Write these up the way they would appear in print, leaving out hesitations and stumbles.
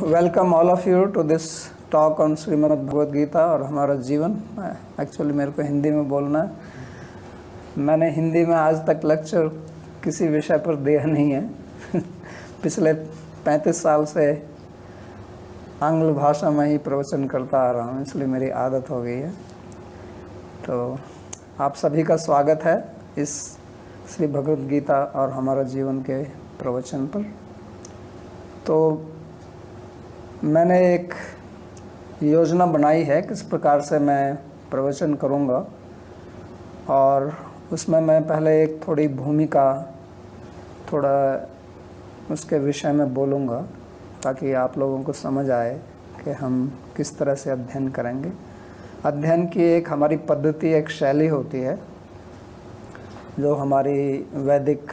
Welcome all of you to this talk on Shrimad Bhagavad Gita और हमारा जीवन। एक्चुअली मेरे को हिंदी में बोलना है। मैंने हिंदी में आज तक लेक्चर किसी विषय पर दिया नहीं है। पिछले 35 साल से आंग्ल भाषा में ही प्रवचन करता आ रहा हूँ, इसलिए मेरी आदत हो गई है। तो आप सभी का स्वागत है इस श्री भगवद गीता और हमारा जीवन के प्रवचन पर। तो मैंने एक योजना बनाई है किस प्रकार से मैं प्रवचन करूंगा, और उसमें मैं पहले एक थोड़ी भूमिका थोड़ा उसके विषय में बोलूंगा ताकि आप लोगों को समझ आए कि हम किस तरह से अध्ययन करेंगे। अध्ययन की एक हमारी पद्धति, एक शैली होती है जो हमारी वैदिक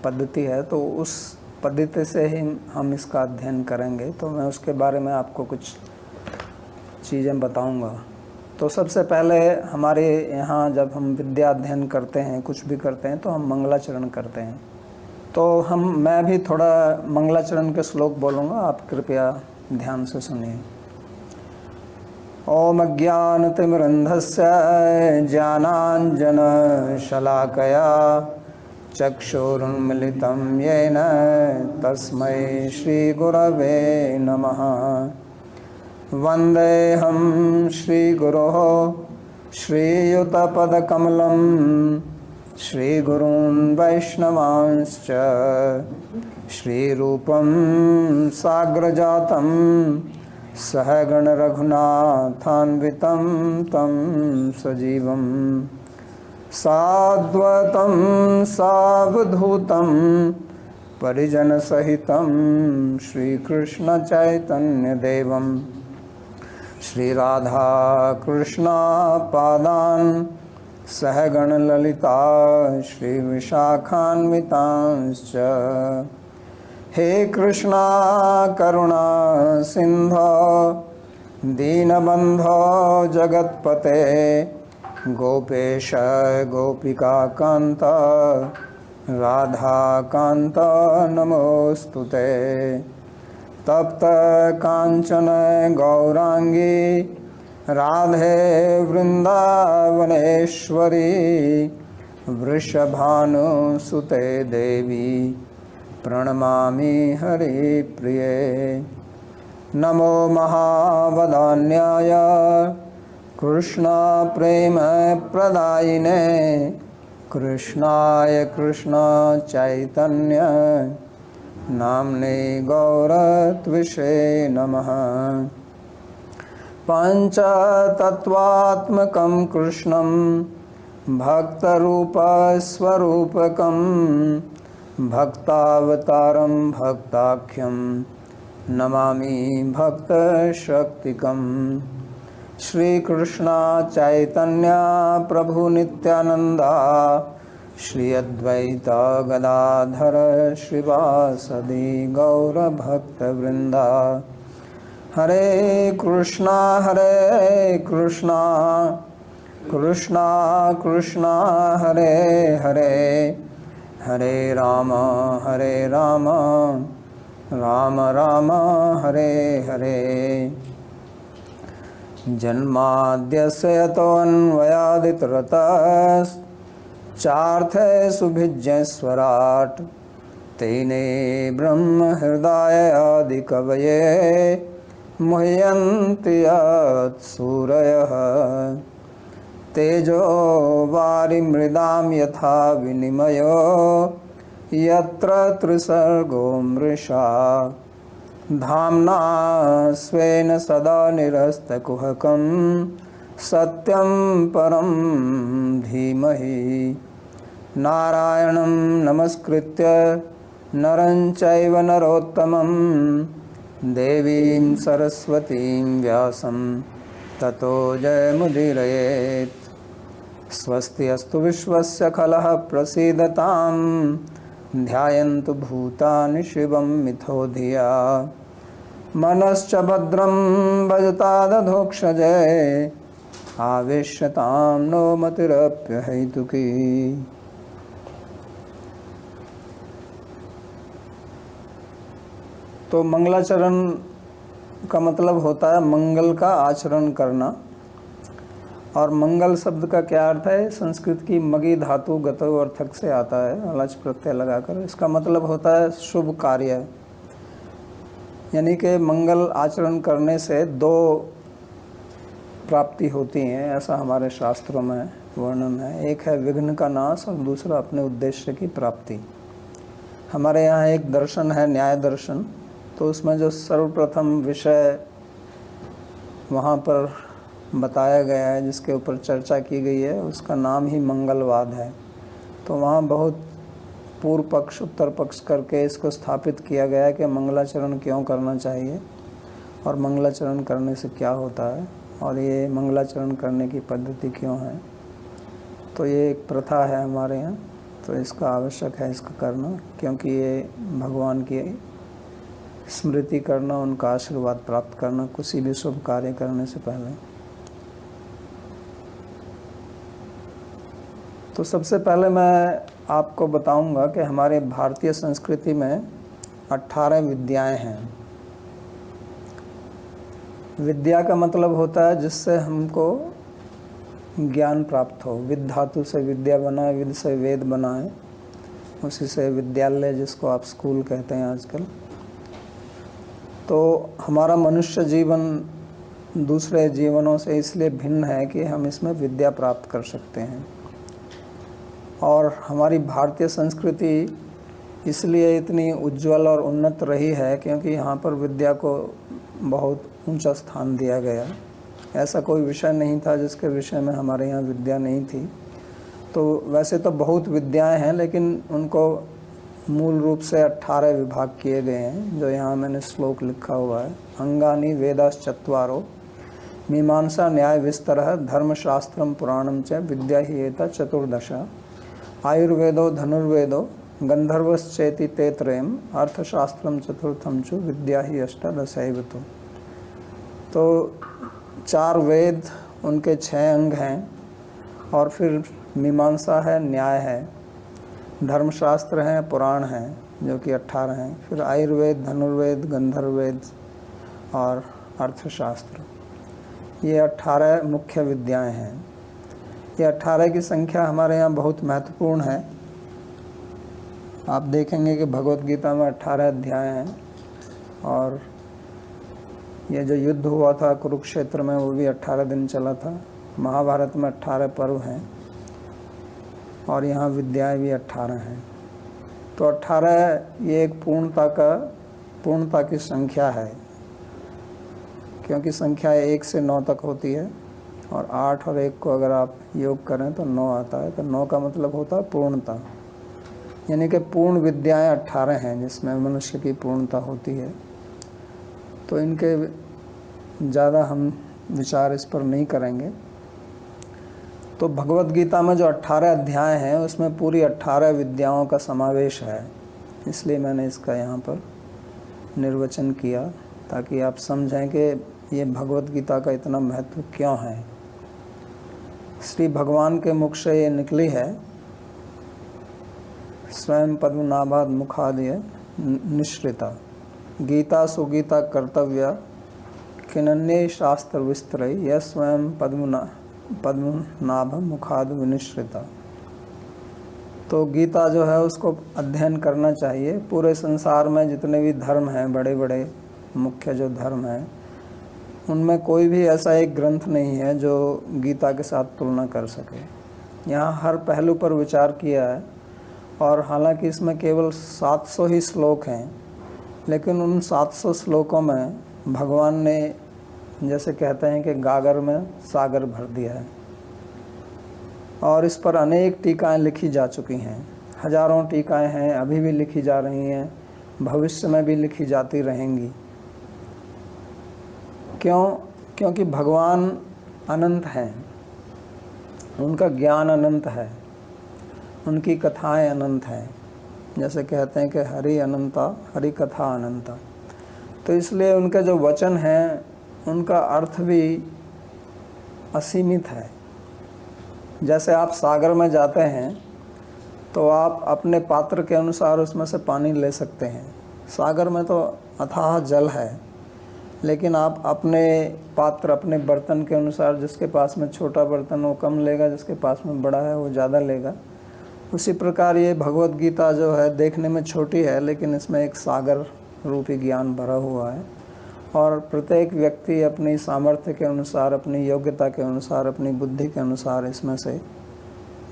पद्धति है, तो उस पद्धति से ही हम इसका अध्ययन करेंगे। तो मैं उसके बारे में आपको कुछ चीज़ें बताऊंगा। तो सबसे पहले हमारे यहाँ जब हम विद्या अध्ययन करते हैं, कुछ भी करते हैं, तो हम मंगलाचरण करते हैं। तो मैं भी थोड़ा मंगलाचरण के श्लोक बोलूँगा, आप कृपया ध्यान से सुनिए। ओम अज्ञानतिमिरन्धस्य ज्ञानाञ्जनशलाकया चक्षुरुन्मिलितं येन तस्मै श्रीगुरवे नमः। वन्देऽहं श्रीगुरोः श्रीयुतपदकमलं श्रीगुरून् वैष्णवांश्च श्रीरूपं साग्रजातं सहगण रघुनाथान्वितं तं सजीवं साद्वतं सावधूतं परिजनसहितं श्रीकृष्ण चैतन्यदेवं श्रीराधाकृष्णपादान् सहगण ललिता श्रीविशाखान्वितांश्च। हे कृष्णा करुणा सिंधो दीनबंधो जगत्पते गोपेश गोपिका कांत राधा कांत नमोस्तुते। तप्त कांचन गौरांगी राधे वृंदावनेश्वरी वृषभानुसुते देवी प्रणमामि हरिप्रिये। नमो महावदान्याय कृष्ण प्रेम प्रदायिने कृष्णाय कृष्ण चैतन्य नाम्ने गौरत्विषे नमः। पंचतत्वात्मकं कृष्णं भक्तरूपस्वरूपकं भक्तावतारं भक्ताख्यं नमामि भक्तशक्तिकम्। श्रीकृष्ण चैतन्य प्रभु नित्यानंदा श्री अद्वैत गदाधर श्रीवासदि गौरभक्तवृंदा। हरे कृष्णा कृष्णा कृष्णा हरे हरे हरे राम राम राम हरे हरे। जन्माद्यस्य यतोऽन्वयादितरतश्चार्थे सुभिज्ञस्वराट् तेने ब्रह्म हृदय आदिकवये मुह्यन्ति यत्सूरयः। तेजो वारिमृदां यथा विनिमयो यत्र त्रिसर्गो मृषा धाम्ना स्वेन सदा निरस्तकुहकं सत्यं परं धीमहि। नारायणं नमस्कृत्य नरं चैव नरोत्तमं देवीं सरस्वतीं व्यासं ततो जयमुदीरयेत्। स्वस्ति अस्तु विश्वस्य खलः प्रसीदतां ध्यायन्तु भूतानि शिवं मिथो धिया। मनश्च भद्रं भजतादधोक्षजे आवेश्यतां नो मतिरप्यहैतुकी। तो मंगलाचरण का मतलब होता है मंगल का आचरण करना। और मंगल शब्द का क्या अर्थ है? संस्कृत की मगी धातु गतो अर्थक से आता है, अलच प्रत्यय लगाकर। इसका मतलब होता है शुभ कार्य, यानी कि मंगल आचरण करने से दो प्राप्ति होती हैं, ऐसा हमारे शास्त्रों में वर्णन है। एक है विघ्न का नाश और दूसरा अपने उद्देश्य की प्राप्ति। हमारे यहाँ एक दर्शन है न्याय दर्शन, तो उसमें जो सर्वप्रथम विषय वहाँ पर बताया गया है, जिसके ऊपर चर्चा की गई है, उसका नाम ही मंगलवाद है। तो वहाँ बहुत पूर्व पक्ष उत्तर पक्ष करके इसको स्थापित किया गया है कि मंगलाचरण क्यों करना चाहिए और मंगलाचरण करने से क्या होता है और ये मंगलाचरण करने की पद्धति क्यों है। तो ये एक प्रथा है हमारे यहाँ, तो इसका आवश्यक है इसका करना, क्योंकि ये भगवान की स्मृति करना, उनका आशीर्वाद प्राप्त करना किसी भी शुभ कार्य करने से पहले। तो सबसे पहले मैं आपको बताऊंगा कि हमारे भारतीय संस्कृति में 18 विद्याएं हैं। विद्या का मतलब होता है जिससे हमको ज्ञान प्राप्त हो। विद धातु से विद्या बना है, विद से वेद बना है, उसी से विद्यालय जिसको आप स्कूल कहते हैं आजकल। तो हमारा मनुष्य जीवन दूसरे जीवनों से इसलिए भिन्न है कि हम इसमें विद्या प्राप्त कर सकते हैं। और हमारी भारतीय संस्कृति इसलिए इतनी उज्जवल और उन्नत रही है क्योंकि यहाँ पर विद्या को बहुत ऊंचा स्थान दिया गया। ऐसा कोई विषय नहीं था जिसके विषय में हमारे यहाँ विद्या नहीं थी। तो वैसे तो बहुत विद्याएं हैं, लेकिन उनको मूल रूप से 18 विभाग किए गए हैं, जो यहाँ मैंने श्लोक लिखा हुआ है। अंगानि वेदाश्चत्वारो मीमांसा न्याय विस्तरः धर्मशास्त्रम पुराणम च विद्या ही एता चतुर्दशा आयुर्वेदो धनुर्वेदो गंधर्वश्चेति ते त्रयम् अर्थशास्त्रम चतुर्थम चु विद्या ही अष्टादशैव। तो 4 वेद, उनके 6 अंग हैं, और फिर मीमांसा है, न्याय है, धर्मशास्त्र हैं, पुराण हैं जो कि 18 हैं, फिर आयुर्वेद, धनुर्वेद, गंधर्ववेद और अर्थशास्त्र। ये 18 मुख्य विद्याएं हैं। ये 18 की संख्या हमारे यहाँ बहुत महत्वपूर्ण है। आप देखेंगे कि भगवत गीता में 18 अध्याय हैं, और ये जो युद्ध हुआ था कुरुक्षेत्र में वो भी 18 दिन चला था। महाभारत में 18 पर्व हैं, और यहाँ विद्याएं भी 18 हैं। तो 18 ये एक पूर्णता की संख्या है, क्योंकि संख्या 1 से 9 तक होती है, और 8 और 1 को अगर आप योग करें तो 9 आता है। तो 9 का मतलब होता है पूर्णता, यानी कि पूर्ण विद्याएं 18 हैं जिसमें मनुष्य की पूर्णता होती है। तो इनके ज़्यादा हम विचार इस पर नहीं करेंगे। तो भगवत गीता में जो 18 अध्याय हैं उसमें पूरी 18 विद्याओं का समावेश है, इसलिए मैंने इसका यहाँ पर निर्वचन किया, ताकि आप समझें कि ये भगवत गीता का इतना महत्व क्यों है। श्री भगवान के मुख से ये निकली है, स्वयं पद्मनाभाद मुखादय निश्रिता गीता सुगीता कर्तव्य किन्नय शास्त्र विस्तरय यह स्वयं पद्मनाभ मुखाद विनिश्रिता। तो गीता जो है उसको अध्ययन करना चाहिए। पूरे संसार में जितने भी धर्म हैं, बड़े बड़े मुख्य जो धर्म हैं, उनमें कोई भी ऐसा एक ग्रंथ नहीं है जो गीता के साथ तुलना कर सके। यहाँ हर पहलू पर विचार किया है, और हालांकि इसमें केवल 700 ही श्लोक हैं, लेकिन उन 700 श्लोकों में भगवान ने, जैसे कहते हैं कि गागर में सागर भर दिया है, और इस पर अनेक टीकाएं लिखी जा चुकी हैं। हजारों टीकाएं हैं, अभी भी लिखी जा रही हैं, भविष्य में भी लिखी जाती रहेंगी। क्योंकि भगवान अनंत हैं, उनका ज्ञान अनंत है, उनकी कथाएं अनंत हैं। जैसे कहते हैं कि हरि अनंता, हरि कथा अनंता। तो इसलिए उनके जो वचन हैं उनका अर्थ भी असीमित है। जैसे आप सागर में जाते हैं तो आप अपने पात्र के अनुसार उसमें से पानी ले सकते हैं। सागर में तो अथाह जल है, लेकिन आप अपने पात्र, अपने बर्तन के अनुसार, जिसके पास में छोटा बर्तन वो कम लेगा, जिसके पास में बड़ा है वो ज़्यादा लेगा। उसी प्रकार ये भगवत गीता जो है देखने में छोटी है, लेकिन इसमें एक सागर रूपी ज्ञान भरा हुआ है और प्रत्येक व्यक्ति अपनी सामर्थ्य के अनुसार, अपनी योग्यता के अनुसार, अपनी बुद्धि के अनुसार इसमें से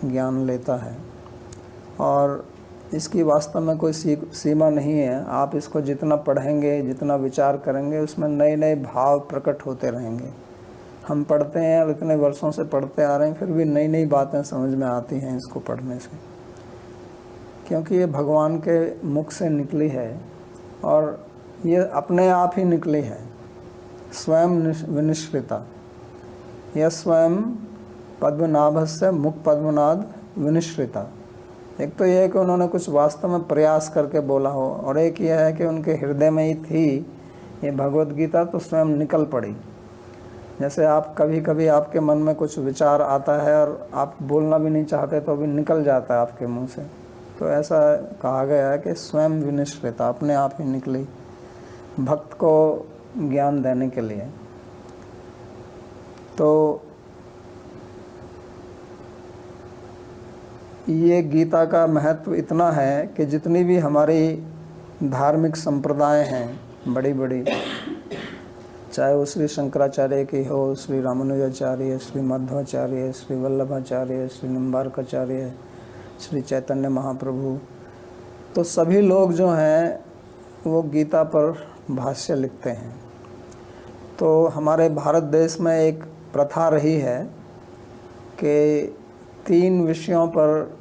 ज्ञान लेता है और इसकी वास्तव में कोई सीमा नहीं है। आप इसको जितना पढ़ेंगे, जितना विचार करेंगे, उसमें नए नए भाव प्रकट होते रहेंगे। हम पढ़ते हैं और इतने वर्षों से पढ़ते आ रहे हैं, फिर भी नई नई बातें समझ में आती हैं इसको पढ़ने से, क्योंकि ये भगवान के मुख से निकली है और ये अपने आप ही निकली है, स्वयं विनिश्रिता। यह स्वयं पद्मनाभस्य मुख पद्मनाद विनिश्रिता। एक तो यह है कि उन्होंने कुछ वास्तव में प्रयास करके बोला हो, और एक यह है कि उनके हृदय में ही थी ये भगवत गीता, तो स्वयं निकल पड़ी। जैसे आप कभी कभी आपके मन में कुछ विचार आता है और आप बोलना भी नहीं चाहते तो भी निकल जाता है आपके मुंह से, तो ऐसा कहा गया है कि स्वयं विनिश्रिता, अपने आप ही निकली भक्त को ज्ञान देने के लिए। तो ये गीता का महत्व इतना है कि जितनी भी हमारी धार्मिक संप्रदाय हैं बड़ी बड़ी, चाहे वो श्री शंकराचार्य की हो, श्री रामानुजाचार्य, श्री मध्वाचार्य, श्री वल्लभाचार्य, श्री निम्बार्काचार्य, श्री चैतन्य महाप्रभु, तो सभी लोग जो हैं वो गीता पर भाष्य लिखते हैं। तो हमारे भारत देश में एक प्रथा रही है कि 3 विषयों पर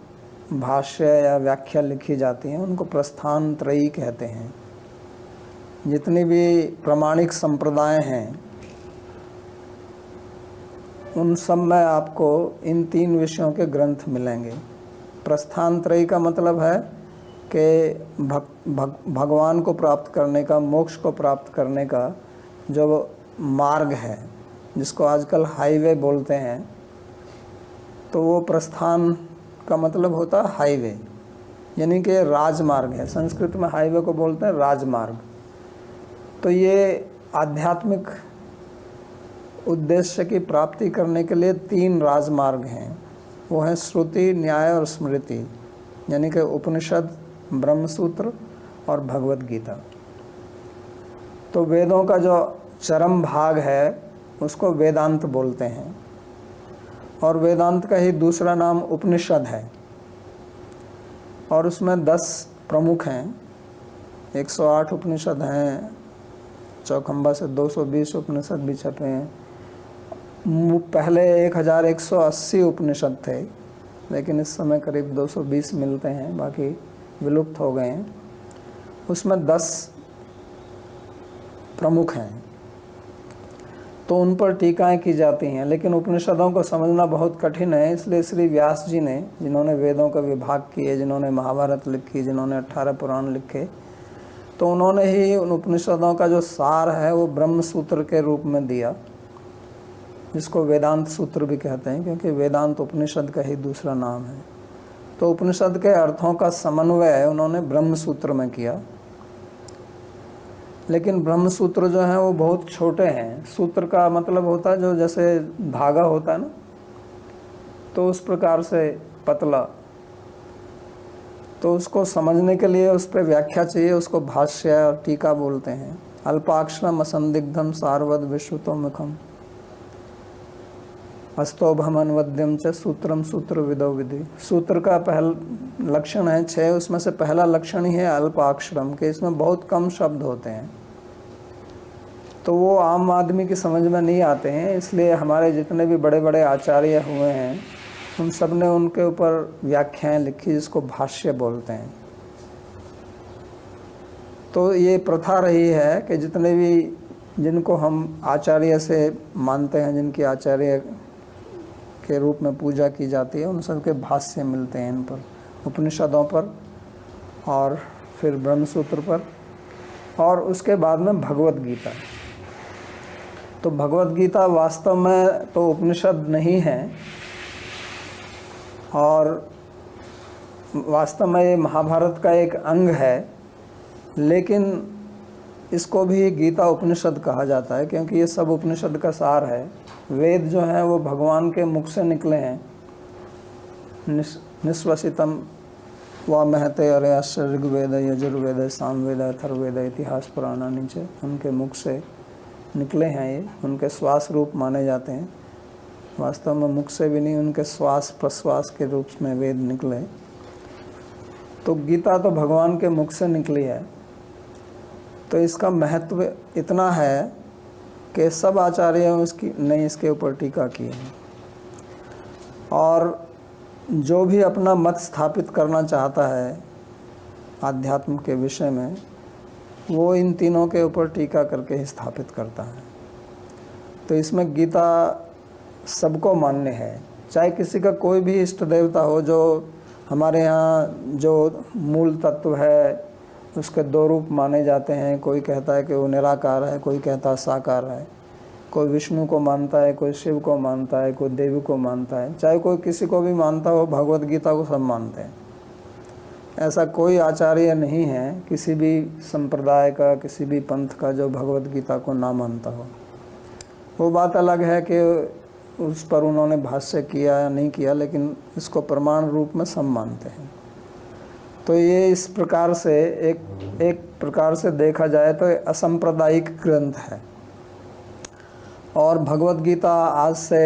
भाष्य या व्याख्या लिखी जाती हैं, उनको प्रस्थान त्रयी कहते हैं। जितनी भी प्रामाणिक संप्रदाय हैं उन सब में आपको इन 3 विषयों के ग्रंथ मिलेंगे। प्रस्थान त्रयी का मतलब है कि भगवान को प्राप्त करने का, मोक्ष को प्राप्त करने का जो मार्ग है, जिसको आजकल हाईवे बोलते हैं, तो वो प्रस्थान का मतलब होता है हाईवे, यानी कि राजमार्ग है। संस्कृत में हाईवे को बोलते हैं राजमार्ग। तो ये आध्यात्मिक उद्देश्य की प्राप्ति करने के लिए 3 राजमार्ग हैं। वो हैं श्रुति, न्याय और स्मृति, यानी कि उपनिषद, ब्रह्मसूत्र और भगवत गीता। तो वेदों का जो चरम भाग है उसको वेदांत बोलते हैं, और वेदांत का ही दूसरा नाम उपनिषद है। और उसमें 10 प्रमुख हैं, 108 उपनिषद हैं, चौखंबा से 220 उपनिषद भी छपे हैं। पहले 1180 उपनिषद थे, लेकिन इस समय करीब 220 मिलते हैं, बाकी विलुप्त हो गए हैं। उसमें 10 प्रमुख हैं, तो उन पर टीकाएं की जाती हैं। लेकिन उपनिषदों को समझना बहुत कठिन है, इसलिए श्री व्यास जी ने, जिन्होंने वेदों का विभाग किए, जिन्होंने महाभारत लिखी, जिन्होंने 18 पुराण लिखे, तो उन्होंने ही उन उपनिषदों का जो सार है वो ब्रह्म सूत्र के रूप में दिया, जिसको वेदांत सूत्र भी कहते हैं, क्योंकि वेदांत उपनिषद का ही दूसरा नाम है। तो उपनिषद के अर्थों का समन्वय उन्होंने ब्रह्म सूत्र में किया। लेकिन ब्रह्म सूत्र जो हैं वो बहुत छोटे हैं। सूत्र का मतलब होता है जो जैसे धागा होता है ना, तो उस प्रकार से पतला। तो उसको समझने के लिए उस पर व्याख्या चाहिए, उसको भाष्य और टीका बोलते हैं। अल्पाक्षरम असंदिग्धम सारवद विश्रुतो मुखम अस्तोभमन्वद्यम च सूत्रम सूत्र विदो विधि। सूत्र का पहला लक्षण है 6, उसमें से पहला लक्षण ही है अल्पाक्षरम के, इसमें बहुत कम शब्द होते हैं, तो वो आम आदमी की समझ में नहीं आते हैं। इसलिए हमारे जितने भी बड़े बड़े आचार्य हुए हैं उन सब ने उनके ऊपर व्याख्याएं लिखी, जिसको भाष्य बोलते हैं। तो ये प्रथा रही है कि जितने भी, जिनको हम आचार्य से मानते हैं, जिनकी आचार्य के रूप में पूजा की जाती है, उन सब के भाष्य मिलते हैं इन पर, उपनिषदों पर और फिर ब्रह्मसूत्र पर, और उसके बाद में भगवत गीता। तो भगवत गीता वास्तव में तो उपनिषद नहीं है, और वास्तव में ये महाभारत का एक अंग है, लेकिन इसको भी गीता उपनिषद कहा जाता है, क्योंकि ये सब उपनिषद का सार है। वेद जो हैं वो भगवान के मुख से निकले हैं। निश्वसितम व महते अरयाश्च ऋग्वेद यजुर्वेद सामवेद अथर्ववेद इतिहास पुराण नीचे उनके मुख से निकले हैं। ये उनके श्वास रूप माने जाते हैं। वास्तव में मुख से भी नहीं, उनके श्वास प्रश्वास के रूप में वेद निकले। तो गीता तो भगवान के मुख से निकली है। तो इसका महत्व इतना है कि सब आचार्यों ने इसके ऊपर टीका की है, और जो भी अपना मत स्थापित करना चाहता है आध्यात्म के विषय में, वो इन तीनों के ऊपर टीका करके ही स्थापित करता है। तो इसमें गीता सबको मान्य है, चाहे किसी का कोई भी इष्ट देवता हो। जो हमारे यहाँ जो मूल तत्व है उसके दो रूप माने जाते हैं। कोई कहता है कि वो निराकार है, कोई कहता है साकार है। कोई विष्णु को मानता है, कोई शिव को मानता है, कोई देवी को मानता है। चाहे कोई किसी को भी मानता हो, भगवत गीता को सब मानते हैं। ऐसा कोई आचार्य नहीं है किसी भी संप्रदाय का, किसी भी पंथ का, जो भगवत गीता को ना मानता हो। वो बात अलग है कि उस पर उन्होंने भाष्य किया या नहीं किया, लेकिन इसको प्रमाण रूप में सब मानते हैं। तो ये इस प्रकार से एक प्रकार से देखा जाए तो असंप्रदायिक ग्रंथ है। और भगवत गीता आज से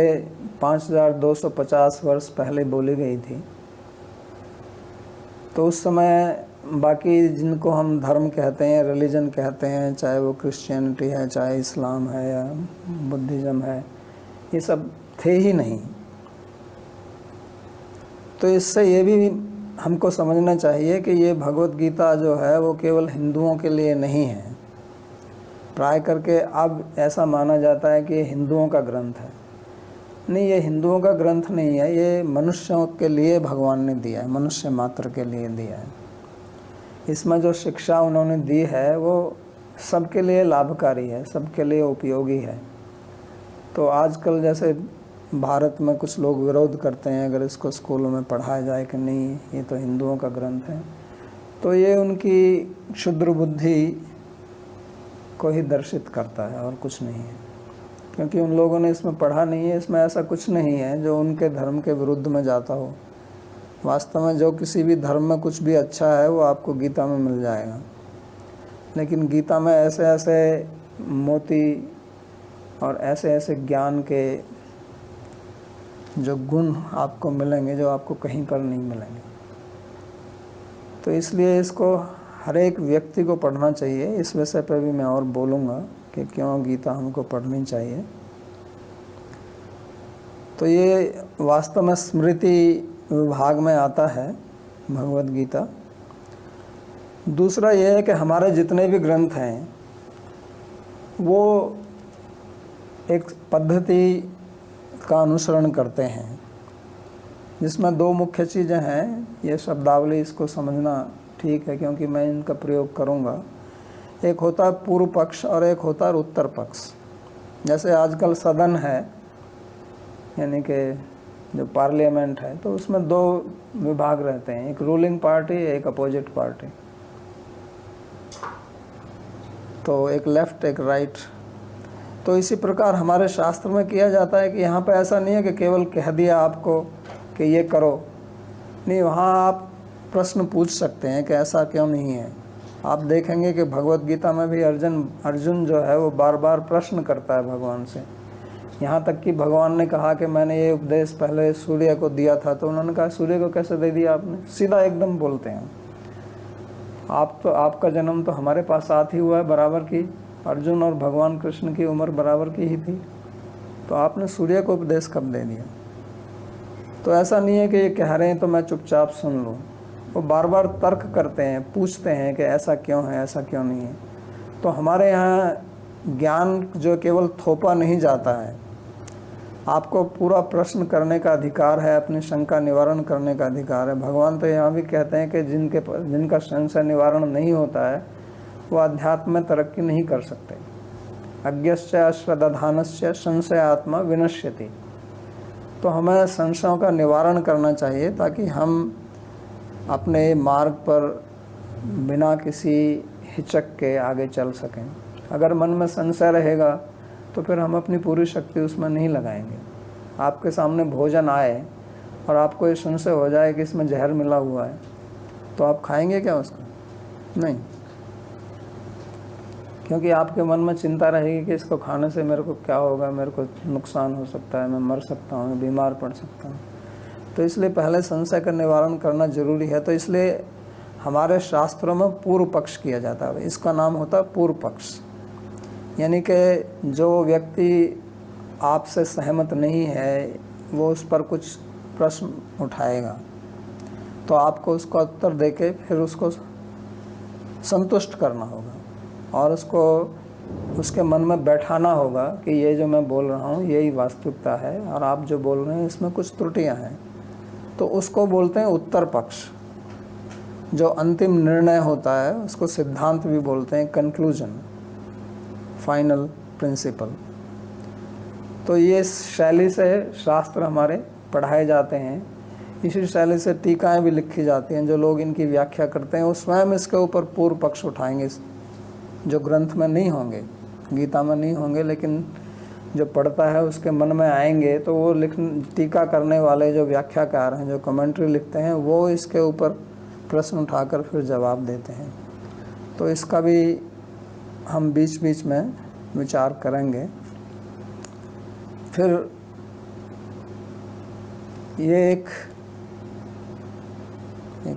5250 वर्ष पहले बोली गई थी। तो उस समय बाकी जिनको हम धर्म कहते हैं, रिलीजन कहते हैं, चाहे वो क्रिश्चियनिटी है, चाहे इस्लाम है या बुद्धिज़्म है, ये सब थे ही नहीं। तो इससे ये भी हमको समझना चाहिए कि ये भगवत गीता जो है वो केवल हिंदुओं के लिए नहीं है। प्राय करके अब ऐसा माना जाता है कि ये हिंदुओं का ग्रंथ है। नहीं, ये हिंदुओं का ग्रंथ नहीं है। ये मनुष्यों के लिए भगवान ने दिया है, मनुष्य मात्र के लिए दिया है। इसमें जो शिक्षा उन्होंने दी है वो सबके लिए लाभकारी है, सबके लिए उपयोगी है। तो आजकल जैसे भारत में कुछ लोग विरोध करते हैं अगर इसको स्कूलों में पढ़ाया जाए कि नहीं ये तो हिंदुओं का ग्रंथ है, तो ये उनकी क्षुद्र बुद्धि को ही दर्शित करता है और कुछ नहीं है। क्योंकि उन लोगों ने इसमें पढ़ा नहीं है। इसमें ऐसा कुछ नहीं है जो उनके धर्म के विरुद्ध में जाता हो। वास्तव में जो किसी भी धर्म में कुछ भी अच्छा है वो आपको गीता में मिल जाएगा। लेकिन गीता में ऐसे ऐसे मोती और ऐसे ऐसे ज्ञान के जो गुण आपको मिलेंगे जो आपको कहीं पर नहीं मिलेंगे। तो इसलिए इसको हर एक व्यक्ति को पढ़ना चाहिए। इस विषय पर भी मैं और बोलूँगा कि क्यों गीता हमको पढ़नी चाहिए। तो ये वास्तव में स्मृति विभाग में आता है भगवत गीता। दूसरा ये है कि हमारे जितने भी ग्रंथ हैं वो एक पद्धति का अनुसरण करते हैं, जिसमें दो मुख्य चीज़ें हैं। ये शब्दावली इसको समझना ठीक है क्योंकि मैं इनका प्रयोग करूँगा। एक होता है पूर्व पक्ष और एक होता है उत्तर पक्ष। जैसे आजकल सदन है, यानी कि जो पार्लियामेंट है, तो उसमें दो विभाग रहते हैं, एक रूलिंग पार्टी, एक अपोजिट पार्टी। तो एक लेफ्ट एक राइट। तो इसी प्रकार हमारे शास्त्र में किया जाता है कि यहाँ पे ऐसा नहीं है कि केवल कह दिया आपको कि ये करो। नहीं, वहाँ आप प्रश्न पूछ सकते हैं कि ऐसा क्यों नहीं है। आप देखेंगे कि भगवत गीता में भी अर्जुन जो है वो बार बार प्रश्न करता है भगवान से। यहाँ तक कि भगवान ने कहा कि मैंने ये उपदेश पहले सूर्य को दिया था, तो उन्होंने कहा सूर्य को कैसे दे दिया आपने। सीधा एकदम बोलते हैं, आपका जन्म तो हमारे पास साथ ही हुआ है बराबर की। अर्जुन और भगवान कृष्ण की उम्र बराबर की ही थी, तो आपने सूर्य को उपदेश कब दे दिया। तो ऐसा नहीं है कि ये कह रहे हैं तो मैं चुपचाप सुन लूँ। वो बार बार तर्क करते हैं, पूछते हैं कि ऐसा क्यों है, ऐसा क्यों नहीं है। तो हमारे यहाँ ज्ञान जो केवल थोपा नहीं जाता है, आपको पूरा प्रश्न करने का अधिकार है, अपनी शंका निवारण करने का अधिकार है। भगवान तो यहाँ भी कहते हैं कि जिनका संशय निवारण नहीं होता है वो अध्यात्म में तरक्की नहीं कर सकते। अज्ञस्य अश्रद्धानस्य संशयात्मा विनश्यति। तो हमें संशयों का निवारण करना चाहिए ताकि हम अपने मार्ग पर बिना किसी हिचक के आगे चल सकें। अगर मन में संशय रहेगा तो फिर हम अपनी पूरी शक्ति उसमें नहीं लगाएंगे। आपके सामने भोजन आए और आपको ये संशय हो जाए कि इसमें जहर मिला हुआ है, तो आप खाएंगे क्या उसको? नहीं, क्योंकि आपके मन में चिंता रहेगी कि इसको खाने से मेरे को क्या होगा, मेरे को नुकसान हो सकता है, मैं मर सकता हूँ, बीमार पड़ सकता हूँ। तो इसलिए पहले संशय का निवारण करना जरूरी है। तो इसलिए हमारे शास्त्रों में पूर्व पक्ष किया जाता है। इसका नाम होता है पूर्व पक्ष, यानी कि जो व्यक्ति आपसे सहमत नहीं है वो उस पर कुछ प्रश्न उठाएगा, तो आपको उसका उत्तर देके फिर उसको संतुष्ट करना होगा और उसको उसके मन में बैठाना होगा कि ये जो मैं बोल रहा हूँ यही वास्तविकता है और आप जो बोल रहे हैं इसमें कुछ त्रुटियाँ हैं। तो उसको बोलते हैं उत्तर पक्ष। जो अंतिम निर्णय होता है उसको सिद्धांत भी बोलते हैं, कंक्लूजन, फाइनल प्रिंसिपल। तो ये शैली से शास्त्र हमारे पढ़ाए जाते हैं, इसी शैली से टीकाएं भी लिखी जाती हैं। जो लोग इनकी व्याख्या करते हैं वो स्वयं इसके ऊपर पूर्व पक्ष उठाएंगे, जो ग्रंथ में नहीं होंगे, गीता में नहीं होंगे, लेकिन जो पढ़ता है उसके मन में आएंगे। तो वो टीका करने वाले जो व्याख्याकार हैं, जो कमेंट्री लिखते हैं, वो इसके ऊपर प्रश्न उठाकर फिर जवाब देते हैं। तो इसका भी हम बीच बीच में विचार करेंगे। फिर ये एक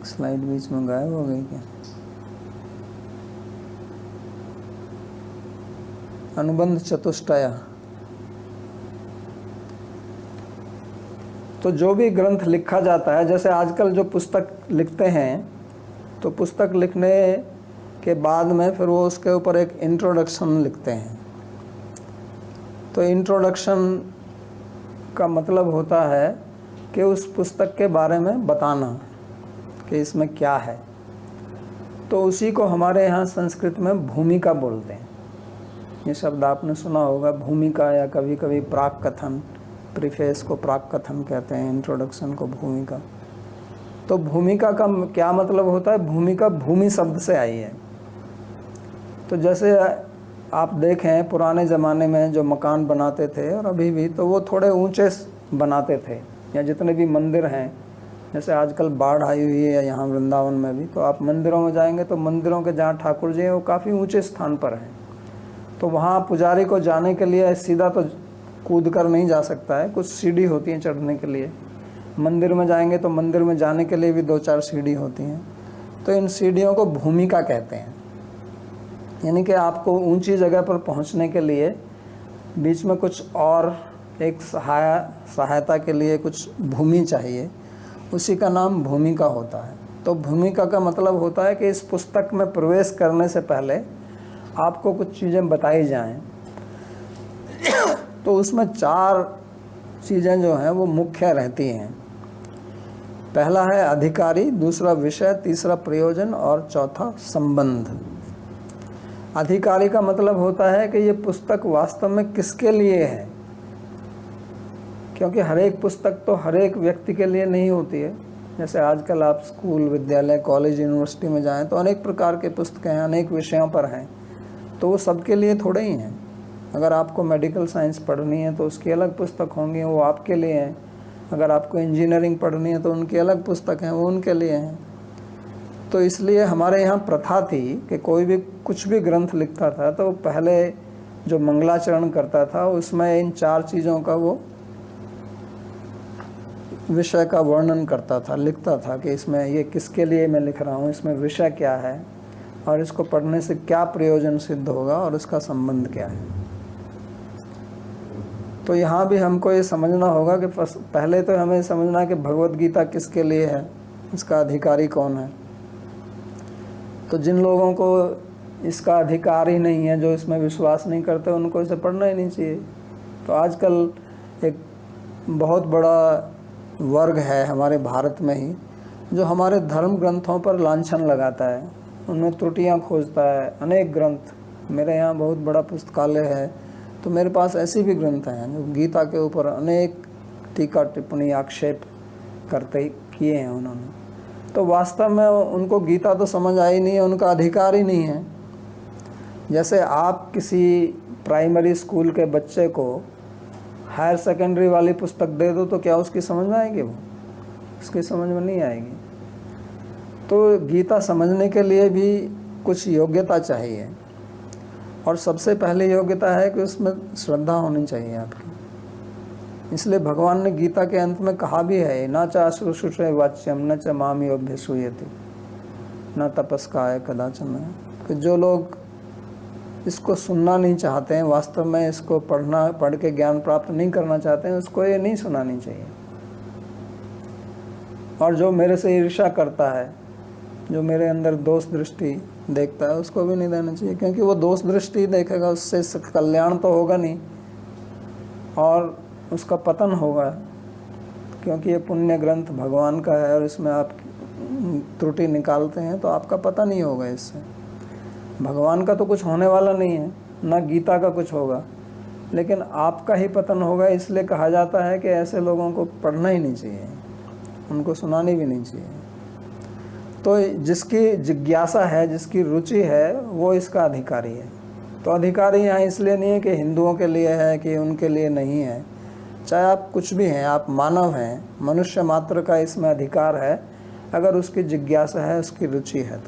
स्लाइड बीच में गायब हो गई क्या? अनुबंध चतुष्टय। तो जो भी ग्रंथ लिखा जाता है, जैसे आजकल जो पुस्तक लिखते हैं, तो पुस्तक लिखने के बाद में फिर वो उसके ऊपर एक इंट्रोडक्शन लिखते हैं। तो इंट्रोडक्शन का मतलब होता है कि उस पुस्तक के बारे में बताना कि इसमें क्या है। तो उसी को हमारे यहाँ संस्कृत में भूमिका बोलते हैं। ये शब्द आपने सुना होगा, भूमिका, या कभी कभी प्राक कथन, प्रीफेस को प्राक कथन कहते हैं, इंट्रोडक्शन को भूमिका। तो भूमिका का क्या मतलब होता है? भूमिका भूमि शब्द से आई है। तो जैसे आप देखें पुराने ज़माने में जो मकान बनाते थे और अभी भी, तो वो थोड़े ऊंचे बनाते थे। या जितने भी मंदिर हैं, जैसे आजकल बाढ़ आई हुई है यहाँ वृंदावन में भी, तो आप मंदिरों में जाएंगे तो मंदिरों के जहाँ ठाकुर जी हैं वो काफ़ी ऊंचे स्थान पर हैं। तो वहाँ पुजारी को जाने के लिए सीधा तो कूद कर नहीं जा सकता है, कुछ सीढ़ी होती हैं चढ़ने के लिए। मंदिर में जाएंगे तो मंदिर में जाने के लिए भी 2-4 सीढ़ी होती हैं। तो इन सीढ़ियों को भूमिका कहते हैं, यानी कि आपको ऊंची जगह पर पहुंचने के लिए बीच में कुछ और एक सहायता के लिए कुछ भूमि चाहिए, उसी का नाम भूमिका होता है। तो भूमिका का मतलब होता है कि इस पुस्तक में प्रवेश करने से पहले आपको कुछ चीज़ें बताई जाएं। तो उसमें 4 चीज़ें जो हैं वो मुख्य रहती हैं। पहला है अधिकारी, दूसरा विषय, तीसरा प्रयोजन और चौथा संबंध। अधिकारी का मतलब होता है कि ये पुस्तक वास्तव में किसके लिए है, क्योंकि हर एक पुस्तक तो हर एक व्यक्ति के लिए नहीं होती है। जैसे आजकल आप स्कूल, विद्यालय, कॉलेज, यूनिवर्सिटी में जाएं तो अनेक प्रकार के पुस्तकें हैं, अनेक विषयों पर हैं, तो वो सबके लिए थोड़े ही हैं। अगर आपको मेडिकल साइंस पढ़नी है तो उसकी अलग पुस्तक होंगी, वो आपके लिए हैं। अगर आपको इंजीनियरिंग पढ़नी है तो उनकी अलग पुस्तक हैं, वो उनके लिए हैं। तो इसलिए हमारे यहाँ प्रथा थी कि कोई भी कुछ भी ग्रंथ लिखता था तो पहले जो मंगलाचरण करता था उसमें इन 4 चीज़ों का वो विषय का वर्णन करता था, लिखता था कि इसमें ये किसके लिए मैं लिख रहा हूँ, इसमें विषय क्या है और इसको पढ़ने से क्या प्रयोजन सिद्ध होगा और इसका संबंध क्या है। तो यहाँ भी हमको ये समझना होगा कि पहले तो हमें समझना कि भगवत गीता किसके लिए है, इसका अधिकारी कौन है। तो जिन लोगों को इसका अधिकार ही नहीं है, जो इसमें विश्वास नहीं करते, उनको इसे पढ़ना ही नहीं चाहिए। तो आजकल एक बहुत बड़ा वर्ग है हमारे भारत में ही जो हमारे धर्म ग्रंथों पर लांछन लगाता है, उनमें त्रुटियां खोजता है। अनेक ग्रंथ, मेरे यहाँ बहुत बड़ा पुस्तकालय है तो मेरे पास ऐसे भी ग्रंथ हैं जो गीता के ऊपर अनेक टीका टिप्पणी आक्षेप करते किए हैं उन्होंने। तो वास्तव में उनको गीता तो समझ आई नहीं है, उनका अधिकार ही नहीं है। जैसे आप किसी प्राइमरी स्कूल के बच्चे को हायर सेकेंडरी वाली पुस्तक दे दो तो क्या उसकी समझ में आएगी? वो उसकी समझ में नहीं आएगी। तो गीता समझने के लिए भी कुछ योग्यता चाहिए, और सबसे पहली योग्यता है कि उसमें श्रद्धा होनी चाहिए आपकी। इसलिए भगवान ने गीता के अंत में कहा भी है, न च अश्रुषुषे वाच्यम न च माम योऽभ्यसूयति न तपस्काय कदाचन, कि जो लोग इसको सुनना नहीं चाहते हैं, वास्तव में इसको पढ़ के ज्ञान प्राप्त नहीं करना चाहते हैं, उसको ये नहीं सुनानी चाहिए। और जो मेरे से ईर्ष्या करता है, जो मेरे अंदर दोष दृष्टि देखता है, उसको भी नहीं देना चाहिए, क्योंकि वो दोष दृष्टि देखेगा, उससे कल्याण तो होगा नहीं और उसका पतन होगा, क्योंकि ये पुण्य ग्रंथ भगवान का है और इसमें आप त्रुटि निकालते हैं तो आपका पतन ही होगा। इससे भगवान का तो कुछ होने वाला नहीं है, ना गीता का कुछ होगा, लेकिन आपका ही पतन होगा। इसलिए कहा जाता है कि ऐसे लोगों को पढ़ना ही नहीं चाहिए, उनको सुनानी भी नहीं चाहिए। तो जिसकी जिज्ञासा है, जिसकी रुचि है, वो इसका अधिकारी है। तो अधिकारी यहाँ इसलिए नहीं है कि हिंदुओं के लिए है कि उनके लिए नहीं है, चाहे आप कुछ भी हैं, आप मानव हैं, मनुष्य मात्र का इसमें अधिकार है, अगर उसकी जिज्ञासा है, उसकी रुचि है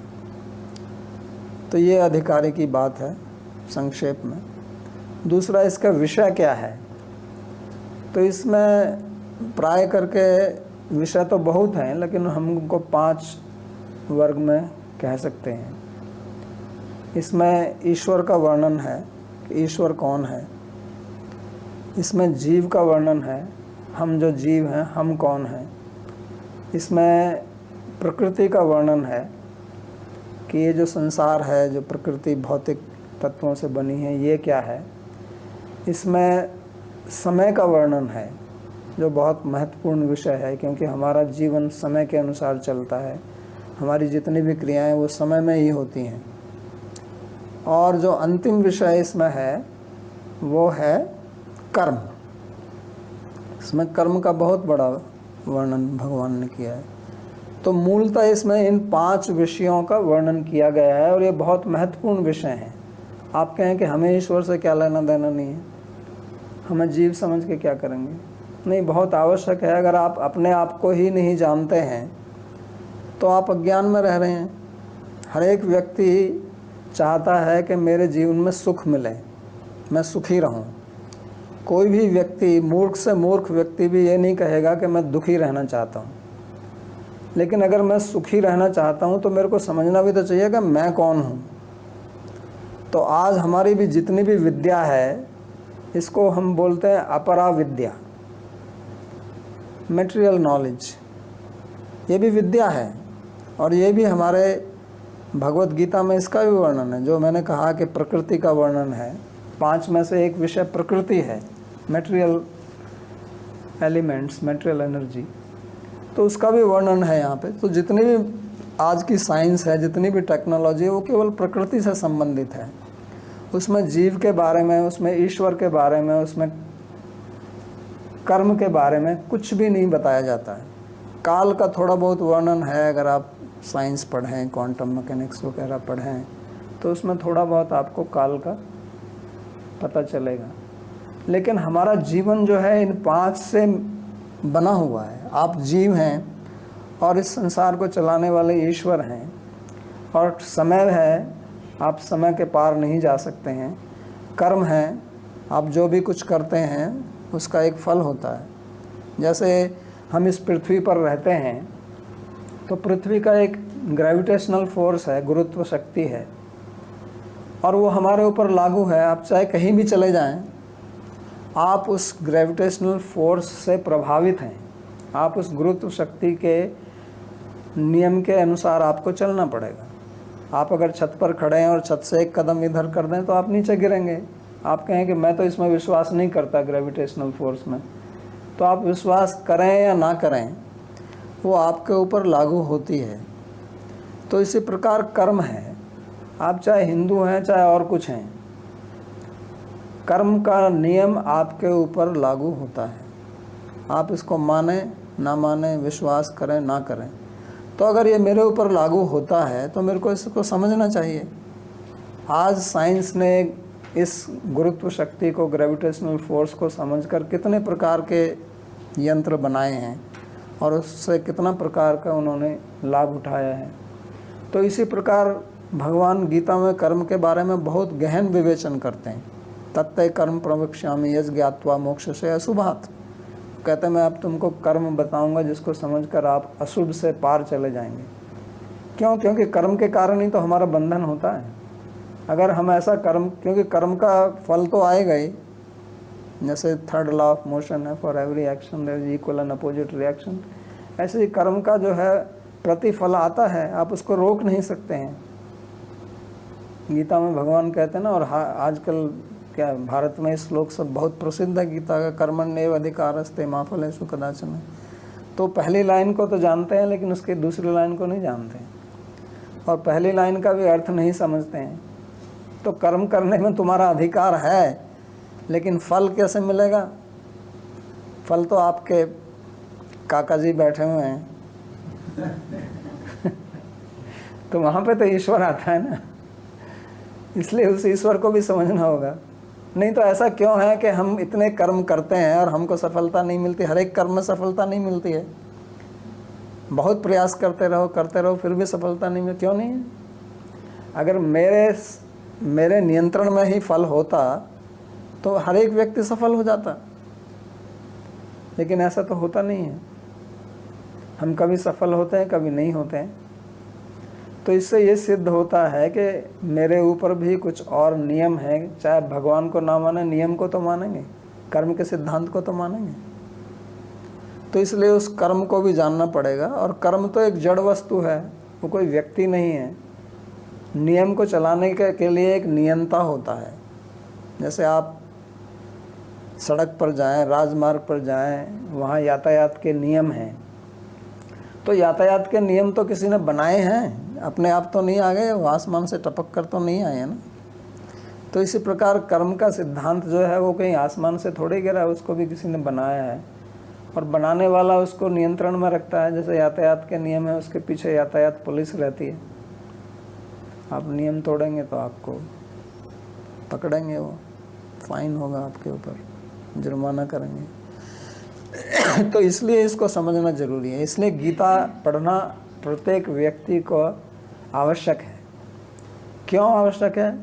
तो ये अधिकारी की बात है संक्षेप में। दूसरा, इसका विषय क्या है? तो इसमें प्राय करके विषय तो बहुत हैं, लेकिन हम उनको 5 वर्ग में कह सकते हैं। इसमें ईश्वर का वर्णन है कि ईश्वर कौन है। इसमें जीव का वर्णन है, हम जो जीव हैं हम कौन हैं। इसमें प्रकृति का वर्णन है कि ये जो संसार है, जो प्रकृति भौतिक तत्वों से बनी है, ये क्या है। इसमें समय का वर्णन है, जो बहुत महत्वपूर्ण विषय है, क्योंकि हमारा जीवन समय के अनुसार चलता है, हमारी जितनी भी क्रियाएं वो समय में ही होती हैं। और जो अंतिम विषय इसमें है वो है कर्म। इसमें कर्म का बहुत बड़ा वर्णन भगवान ने किया है। तो मूलतः इसमें इन 5 विषयों का वर्णन किया गया है और ये बहुत महत्वपूर्ण विषय हैं। आप कहें कि हमें ईश्वर से क्या लेना देना नहीं है, हमें जीव समझ के क्या करेंगे? नहीं, बहुत आवश्यक है। अगर आप अपने आप को ही नहीं जानते हैं तो आप अज्ञान में रह रहे हैं। हर एक व्यक्ति चाहता है कि मेरे जीवन में सुख मिले, मैं सुखी रहूं। कोई भी व्यक्ति, मूर्ख से मूर्ख व्यक्ति भी ये नहीं कहेगा कि मैं दुखी रहना चाहता हूं। लेकिन अगर मैं सुखी रहना चाहता हूं तो मेरे को समझना भी तो चाहिए कि मैं कौन हूं। तो आज हमारी भी जितनी भी विद्या है, इसको हम बोलते हैं अपरा विद्या, मटेरियल नॉलेज। ये भी विद्या है और ये भी हमारे भगवत गीता में इसका भी वर्णन है। जो मैंने कहा कि प्रकृति का वर्णन है, 5 में से एक विषय प्रकृति है, मटेरियल एलिमेंट्स, मटेरियल एनर्जी, तो उसका भी वर्णन है यहाँ पे। तो जितनी भी आज की साइंस है, जितनी भी टेक्नोलॉजी है, वो केवल प्रकृति से संबंधित है। उसमें जीव के बारे में, उसमें ईश्वर के बारे में, उसमें कर्म के बारे में कुछ भी नहीं बताया जाता है। काल का थोड़ा बहुत वर्णन है, अगर आप साइंस पढ़ें, क्वांटम मैकेनिक्स वगैरह पढ़ें, तो उसमें थोड़ा बहुत आपको काल का पता चलेगा। लेकिन हमारा जीवन जो है इन 5 से बना हुआ है। आप जीव हैं और इस संसार को चलाने वाले ईश्वर हैं, और समय है, आप समय के पार नहीं जा सकते हैं। कर्म है, आप जो भी कुछ करते हैं उसका एक फल होता है। जैसे हम इस पृथ्वी पर रहते हैं तो पृथ्वी का एक ग्रेविटेशनल फोर्स है, गुरुत्व शक्ति है, और वो हमारे ऊपर लागू है। आप चाहे कहीं भी चले जाएं, आप उस ग्रेविटेशनल फोर्स से प्रभावित हैं। आप उस गुरुत्व शक्ति के नियम के अनुसार आपको चलना पड़ेगा। आप अगर छत पर खड़े हैं और छत से एक कदम इधर कर दें तो आप नीचे गिरेंगे। आप कहें कि मैं तो इसमें विश्वास नहीं करता ग्रेविटेशनल फोर्स में, तो आप विश्वास करें या ना करें, वो आपके ऊपर लागू होती है। तो इसी प्रकार कर्म है, आप चाहे हिंदू हैं चाहे और कुछ हैं, कर्म का नियम आपके ऊपर लागू होता है। आप इसको माने ना माने, विश्वास करें ना करें। तो अगर ये मेरे ऊपर लागू होता है तो मेरे को इसको समझना चाहिए। आज साइंस ने इस गुरुत्व शक्ति को, ग्रेविटेशनल फोर्स को समझकर कितने प्रकार के यंत्र बनाए हैं और उससे कितना प्रकार का उन्होंने लाभ उठाया है। तो इसी प्रकार भगवान गीता में कर्म के बारे में बहुत गहन विवेचन करते हैं। तत्तः कर्म प्रवक्ष्यामि यज् ज्ञात्वा मोक्ष से अशुभात्। कहते हैं मैं अब तुमको कर्म बताऊंगा जिसको समझकर आप अशुभ से पार चले जाएंगे। क्यों? क्योंकि कर्म के कारण ही तो हमारा बंधन होता है। अगर हम ऐसा कर्म, क्योंकि कर्म का फल तो आएगा ही, जैसे थर्ड लॉ ऑफ मोशन है, for every action there is equal and opposite reaction, ऐसे ही कर्म का जो है प्रतिफल आता है, आप उसको रोक नहीं सकते हैं। गीता में भगवान कहते हैं ना, और आजकल क्या भारत में श्लोक सब बहुत प्रसिद्ध है गीता का, कर्मण्येव अधिकारस्ते मा फलेषु कदाचन। तो पहली लाइन को तो जानते हैं लेकिन उसकी दूसरी लाइन को नहीं जानते हैं, और पहली लाइन का भी अर्थ नहीं समझते हैं। तो कर्म करने में तुम्हारा अधिकार है, लेकिन फल कैसे मिलेगा? फल तो आपके काका जी बैठे हुए हैं तो वहाँ पे तो ईश्वर आता है ना, इसलिए उस ईश्वर को भी समझना होगा। नहीं तो ऐसा क्यों है कि हम इतने कर्म करते हैं और हमको सफलता नहीं मिलती? हर एक कर्म में सफलता नहीं मिलती है। बहुत प्रयास करते रहो फिर भी सफलता नहीं मिलती। क्यों नहीं है? अगर मेरे नियंत्रण में ही फल होता तो हर एक व्यक्ति सफल हो जाता, लेकिन ऐसा तो होता नहीं है। हम कभी सफल होते हैं, कभी नहीं होते हैं। तो इससे ये सिद्ध होता है कि मेरे ऊपर भी कुछ और नियम है। चाहे भगवान को ना माने, नियम को तो मानेंगे, कर्म के सिद्धांत को तो मानेंगे। तो इसलिए उस कर्म को भी जानना पड़ेगा। और कर्म तो एक जड़ वस्तु है, वो कोई व्यक्ति नहीं है। नियम को चलाने के लिए एक नियंता होता है। जैसे आप सड़क पर जाएं, राजमार्ग पर जाएं, वहाँ यातायात के नियम हैं। तो यातायात के नियम तो किसी ने बनाए हैं, अपने आप तो नहीं आ गए, वो आसमान से टपक कर तो नहीं आए हैं ना। तो इसी प्रकार कर्म का सिद्धांत जो है वो कहीं आसमान से थोड़े गिरा है, उसको भी किसी ने बनाया है, और बनाने वाला उसको नियंत्रण में रखता है। जैसे यातायात के नियम है, उसके पीछे यातायात पुलिस रहती है। आप नियम तोड़ेंगे तो आपको पकड़ेंगे, वो फाइन होगा आपके ऊपर, जुर्माना करेंगे। तो इसलिए इसको समझना जरूरी है। इसलिए गीता पढ़ना प्रत्येक व्यक्ति को आवश्यक है। क्यों आवश्यक है?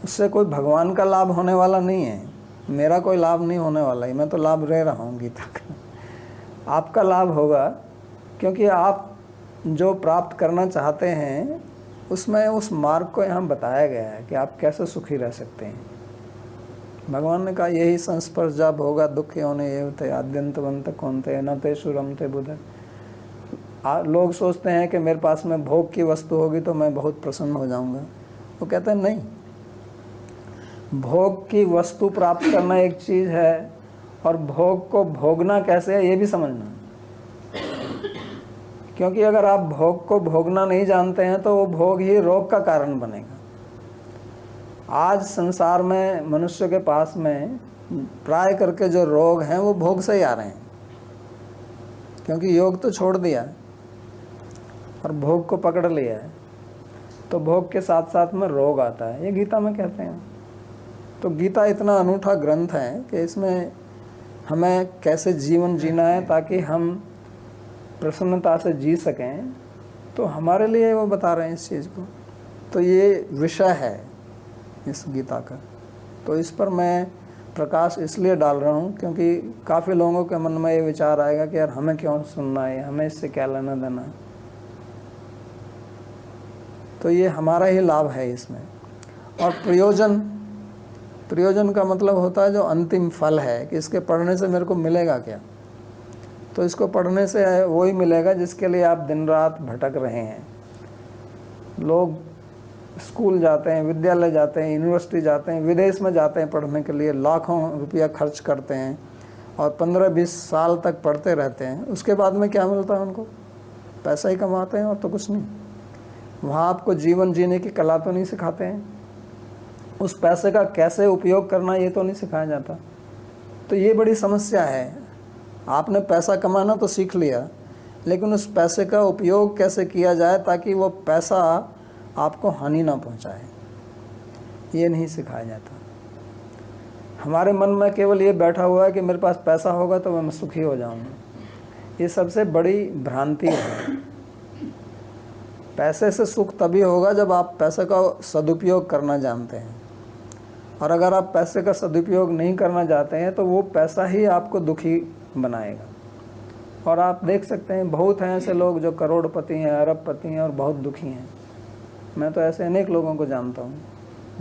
उससे कोई भगवान का लाभ होने वाला नहीं है, मेरा कोई लाभ नहीं होने वाला है। मैं तो लाभ ले रहा हूँ गीता का। आपका लाभ होगा, क्योंकि आप जो प्राप्त करना चाहते हैं उसमें उस मार्ग को यहाँ बताया गया है कि आप कैसे सुखी रह सकते हैं। भगवान ने कहा यही संस्पर्श जब होगा दुख होने एवते आद्यंतवंत कौनते न ते सुरमते बुध। लोग सोचते हैं कि मेरे पास में भोग की वस्तु होगी तो मैं बहुत प्रसन्न हो जाऊंगा। वो कहते हैं नहीं, भोग की वस्तु प्राप्त करना एक चीज़ है, और भोग को भोगना कैसे है ये भी समझना। क्योंकि अगर आप भोग को भोगना नहीं जानते हैं तो वो भोग ही रोग का कारण बनेगा। आज संसार में मनुष्य के पास में प्राय करके जो रोग हैं वो भोग से ही आ रहे हैं, क्योंकि योग तो छोड़ दिया और भोग को पकड़ लिया है। तो भोग के साथ साथ में रोग आता है, ये गीता में कहते हैं। तो गीता इतना अनूठा ग्रंथ है कि इसमें हमें कैसे जीवन जीना है ताकि हम प्रसन्नता से जी सकें, तो हमारे लिए वो बता रहे हैं इस चीज़ को। तो ये विषय है इस गीता का। तो इस पर मैं प्रकाश इसलिए डाल रहा हूँ क्योंकि काफ़ी लोगों के मन में ये विचार आएगा कि यार हमें क्यों सुनना है, हमें इससे क्या लेना देना है। तो ये हमारा ही लाभ है इसमें। और प्रयोजन का मतलब होता है जो अंतिम फल है कि इसके पढ़ने से मेरे को मिलेगा क्या। तो इसको पढ़ने से वही मिलेगा जिसके लिए आप दिन रात भटक रहे हैं। लोग स्कूल जाते हैं, विद्यालय जाते हैं, यूनिवर्सिटी जाते हैं, विदेश में जाते हैं पढ़ने के लिए, लाखों रुपया खर्च करते हैं और 15-20 साल तक पढ़ते रहते हैं। उसके बाद में क्या मिलता है उनको? पैसा ही कमाते हैं और तो कुछ नहीं। वहाँ आपको जीवन जीने की कला तो नहीं सिखाते हैं, उस पैसे का कैसे उपयोग करना ये तो नहीं सिखाया जाता। तो ये बड़ी समस्या है। आपने पैसा कमाना तो सीख लिया, लेकिन उस पैसे का उपयोग कैसे किया जाए ताकि वो पैसा आपको हानि ना पहुंचाए। ये नहीं सिखाया जाता। हमारे मन में केवल ये बैठा हुआ है कि मेरे पास पैसा होगा तो मैं सुखी हो जाऊंगा। ये सबसे बड़ी भ्रांति है। पैसे से सुख तभी होगा जब आप पैसे का सदुपयोग करना जानते हैं, और अगर आप पैसे का सदुपयोग नहीं करना चाहते हैं तो वो पैसा ही आपको दुखी बनाएगा। और आप देख सकते हैं बहुत हैं ऐसे लोग जो करोड़पति हैं, अरबपति हैं और बहुत दुखी हैं। मैं तो ऐसे अनेक लोगों को जानता हूँ,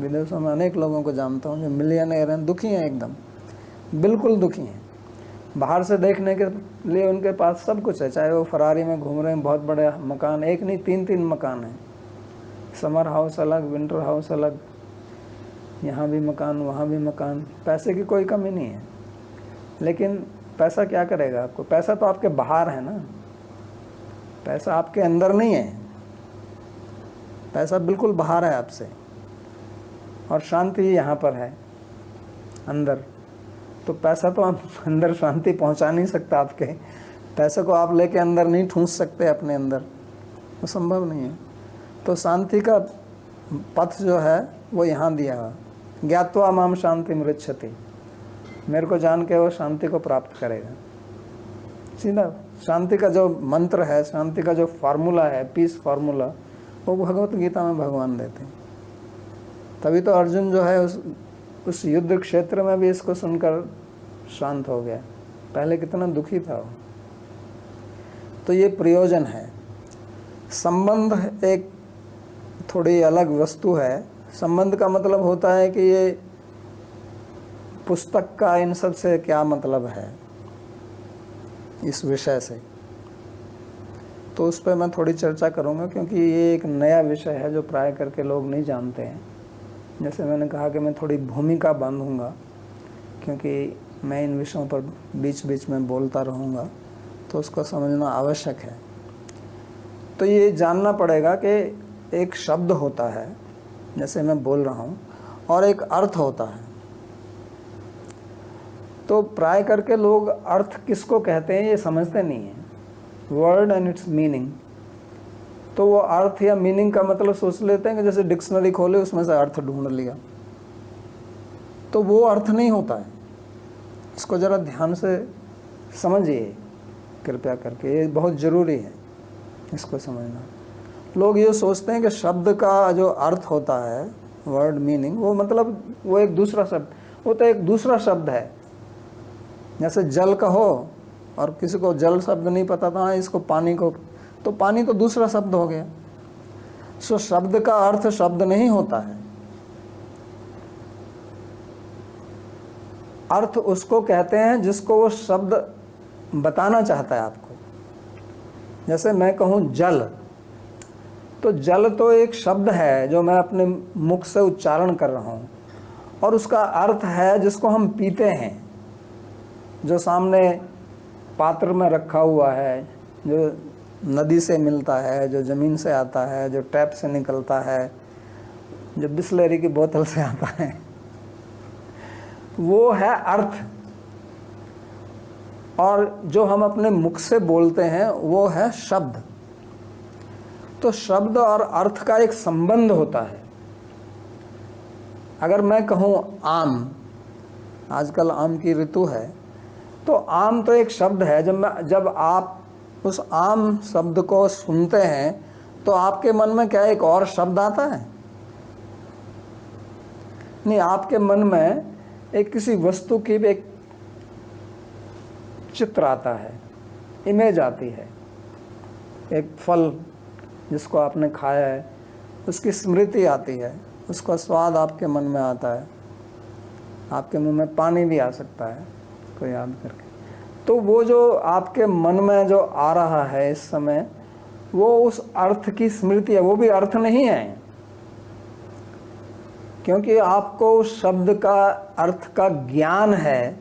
विदेशों में अनेक लोगों को जानता हूँ जो मिलियनेयर हैं, दुखी हैं, एकदम बिल्कुल दुखी हैं। बाहर से देखने के लिए उनके पास सब कुछ है, चाहे वो फरारी में घूम रहे हैं, बहुत बड़े मकान, एक नहीं 3-3 मकान हैं, समर हाउस अलग, विंटर हाउस अलग, यहाँ भी मकान वहाँ भी मकान, पैसे की कोई कमी नहीं है। लेकिन पैसा क्या करेगा आपको? पैसा तो आपके बाहर है ना, पैसा आपके अंदर नहीं है, पैसा बिल्कुल बाहर है आपसे, और शांति यहाँ पर है अंदर। तो पैसा तो आप अंदर शांति पहुँचा नहीं सकता आपके, पैसे को आप लेके अंदर नहीं ठूंस सकते अपने अंदर, वो संभव नहीं है। तो शांति का पथ जो है वो यहाँ दिया हुआ, ज्ञात्वा माम शांति मृच्छति, मेरे को जान के वो शांति को प्राप्त करेगा। सीधा शांति का जो मंत्र है, शांति का जो फार्मूला है, पीस फार्मूला, वो भगवत गीता में भगवान देते हैं। तभी तो अर्जुन जो है उस युद्ध क्षेत्र में भी इसको सुनकर शांत हो गया, पहले कितना दुखी था वो। तो ये प्रयोजन है। संबंध एक थोड़ी अलग वस्तु है। संबंध का मतलब होता है कि ये पुस्तक का इन सब से क्या मतलब है, इस विषय से, तो उस पर मैं थोड़ी चर्चा करूंगा, क्योंकि ये एक नया विषय है जो प्राय करके लोग नहीं जानते हैं। जैसे मैंने कहा कि मैं थोड़ी भूमिका बांधूंगा, क्योंकि मैं इन विषयों पर बीच बीच में बोलता रहूंगा, तो उसको समझना आवश्यक है। तो ये जानना पड़ेगा कि एक शब्द होता है, जैसे मैं बोल रहा हूँ, और एक अर्थ होता है। तो प्राय करके लोग अर्थ किसको कहते हैं ये समझते नहीं हैं, वर्ड एंड इट्स मीनिंग। तो वो अर्थ या मीनिंग का मतलब सोच लेते हैं कि जैसे डिक्शनरी खोले उसमें से अर्थ ढूंढ लिया, तो वो अर्थ नहीं होता है। इसको ज़रा ध्यान से समझिए कृपया करके, ये बहुत ज़रूरी है इसको समझना। लोग ये सोचते हैं कि शब्द का जो अर्थ होता है, वर्ड मीनिंग, वो मतलब वो एक दूसरा शब्द, वो तो एक दूसरा शब्द है। जैसे जल कहो और किसी को जल शब्द नहीं पता था, इसको पानी को, तो पानी तो दूसरा शब्द हो गया। सो शब्द का अर्थ शब्द नहीं होता है, अर्थ उसको कहते हैं जिसको वो शब्द बताना चाहता है आपको। जैसे मैं कहूँ जल, तो जल तो एक शब्द है जो मैं अपने मुख से उच्चारण कर रहा हूँ, और उसका अर्थ है जिसको हम पीते हैं, जो सामने पात्र में रखा हुआ है, जो नदी से मिलता है, जो ज़मीन से आता है, जो टैप से निकलता है, जो बिस्लेरी की बोतल से आता है, वो है अर्थ। और जो हम अपने मुख से बोलते हैं वो है शब्द। तो शब्द और अर्थ का एक संबंध होता है। अगर मैं कहूँ आम, आजकल आम की ऋतु है, तो आम तो एक शब्द है। जब आप उस आम शब्द को सुनते हैं तो आपके मन में क्या एक और शब्द आता है? नहीं, आपके मन में एक किसी वस्तु की एक चित्र आता है, इमेज आती है। एक फल जिसको आपने खाया है उसकी स्मृति आती है, उसका स्वाद आपके मन में आता है, आपके मुंह में पानी भी आ सकता है को याद करके। तो वो जो आपके मन में जो आ रहा है इस समय, वो उस अर्थ की स्मृति है। वो भी अर्थ नहीं है, क्योंकि आपको उस शब्द का अर्थ का ज्ञान है,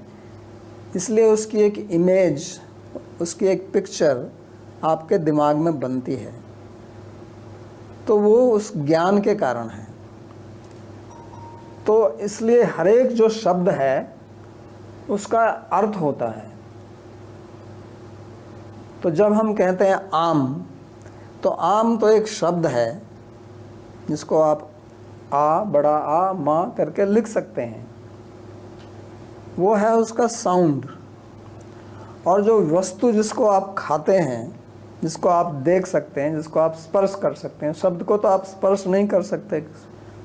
इसलिए उसकी एक इमेज, उसकी एक पिक्चर आपके दिमाग में बनती है। तो वो उस ज्ञान के कारण है। तो इसलिए हर एक जो शब्द है उसका अर्थ होता है। तो जब हम कहते हैं आम, तो आम तो एक शब्द है जिसको आप आ, बड़ा आ, माँ करके लिख सकते हैं, वो है उसका साउंड। और जो वस्तु जिसको आप खाते हैं, जिसको आप देख सकते हैं, जिसको आप स्पर्श कर सकते हैं, शब्द को तो आप स्पर्श नहीं कर सकते,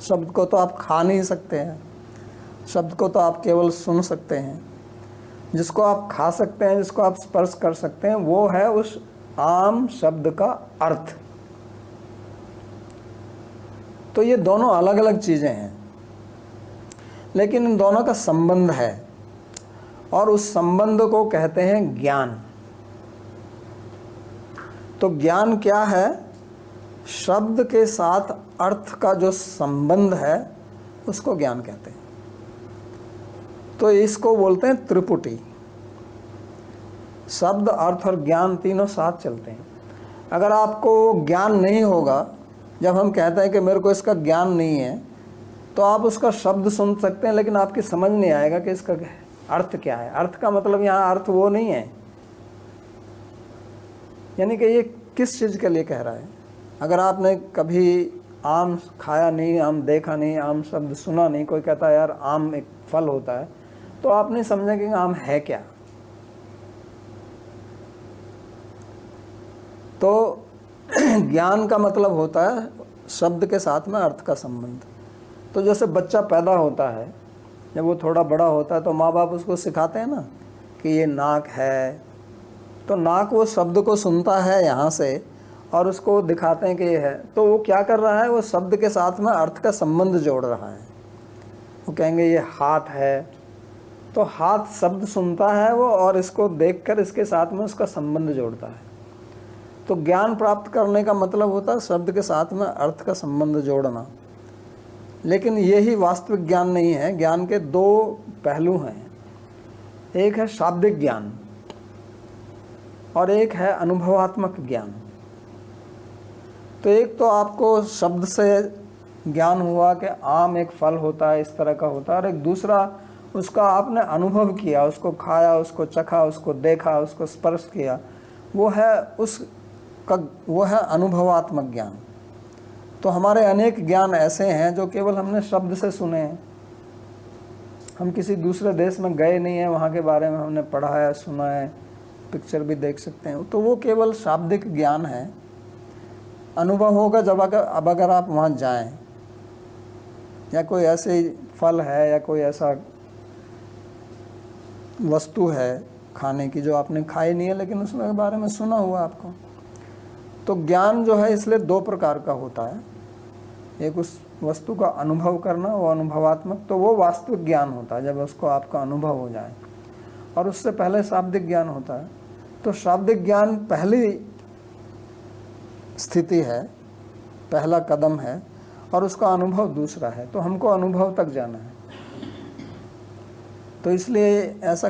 शब्द को तो आप खा नहीं सकते हैं, शब्द को तो आप केवल सुन सकते हैं। जिसको आप खा सकते हैं, जिसको आप स्पर्श कर सकते हैं, वो है उस आम शब्द का अर्थ। तो ये दोनों अलग अलग चीज़ें हैं, लेकिन इन दोनों का संबंध है, और उस संबंध को कहते हैं ज्ञान। तो ज्ञान क्या है? शब्द के साथ अर्थ का जो संबंध है उसको ज्ञान कहते हैं। तो इसको बोलते हैं त्रिपुटी। शब्द, अर्थ और ज्ञान तीनों साथ चलते हैं। अगर आपको ज्ञान नहीं होगा, जब हम कहते हैं कि मेरे को इसका ज्ञान नहीं है, तो आप उसका शब्द सुन सकते हैं, लेकिन आपकी समझ नहीं आएगा कि इसका अर्थ क्या है। अर्थ का मतलब यहाँ अर्थ वो नहीं है, यानी कि ये किस चीज़ के लिए कह रहा है। अगर आपने कभी आम खाया नहीं, आम देखा नहीं, आम शब्द सुना नहीं, कोई कहता है यार आम एक फल होता है, तो आप नहीं समझेंगे आम है क्या। तो ज्ञान का मतलब होता है शब्द के साथ में अर्थ का संबंध। तो जैसे बच्चा पैदा होता है, जब वो थोड़ा बड़ा होता है तो माँ बाप उसको सिखाते हैं ना कि ये नाक है, तो नाक वो शब्द को सुनता है यहाँ से और उसको दिखाते हैं कि ये है। तो वो क्या कर रहा है? वो शब्द के साथ में अर्थ का संबंध जोड़ रहा है। वो कहेंगे ये हाथ है, तो हाथ शब्द सुनता है वो, और इसको देखकर इसके साथ में उसका संबंध जोड़ता है। तो ज्ञान प्राप्त करने का मतलब होता है शब्द के साथ में अर्थ का संबंध जोड़ना। लेकिन यही वास्तविक ज्ञान नहीं है। ज्ञान के दो पहलू हैं, एक है शाब्दिक ज्ञान और एक है अनुभवात्मक ज्ञान। तो एक तो आपको शब्द से ज्ञान हुआ कि आम एक फल होता है, इस तरह का होता है, और एक दूसरा उसका आपने अनुभव किया, उसको खाया, उसको चखा, उसको देखा, उसको स्पर्श किया, वो है अनुभवात्मक ज्ञान। तो हमारे अनेक ज्ञान ऐसे हैं जो केवल हमने शब्द से सुने हैं। हम किसी दूसरे देश में गए नहीं हैं, वहाँ के बारे में हमने पढ़ा है, सुना है, पिक्चर भी देख सकते हैं, तो वो केवल शाब्दिक ज्ञान है। अनुभव होगा जब अगर आप वहाँ जाएं, या कोई ऐसे फल है या कोई ऐसा वस्तु है खाने की जो आपने खाई नहीं है, लेकिन उसके बारे में सुना हुआ आपको। तो ज्ञान जो है इसलिए दो प्रकार का होता है, एक उस वस्तु का अनुभव करना, वो अनुभवात्मक, तो वो वास्तविक ज्ञान होता है जब उसको आपका अनुभव हो जाए, और उससे पहले शाब्दिक ज्ञान होता है। तो शाब्दिक ज्ञान पहली स्थिति है, पहला कदम है, और उसका अनुभव दूसरा है। तो हमको अनुभव तक जाना है। तो इसलिए ऐसा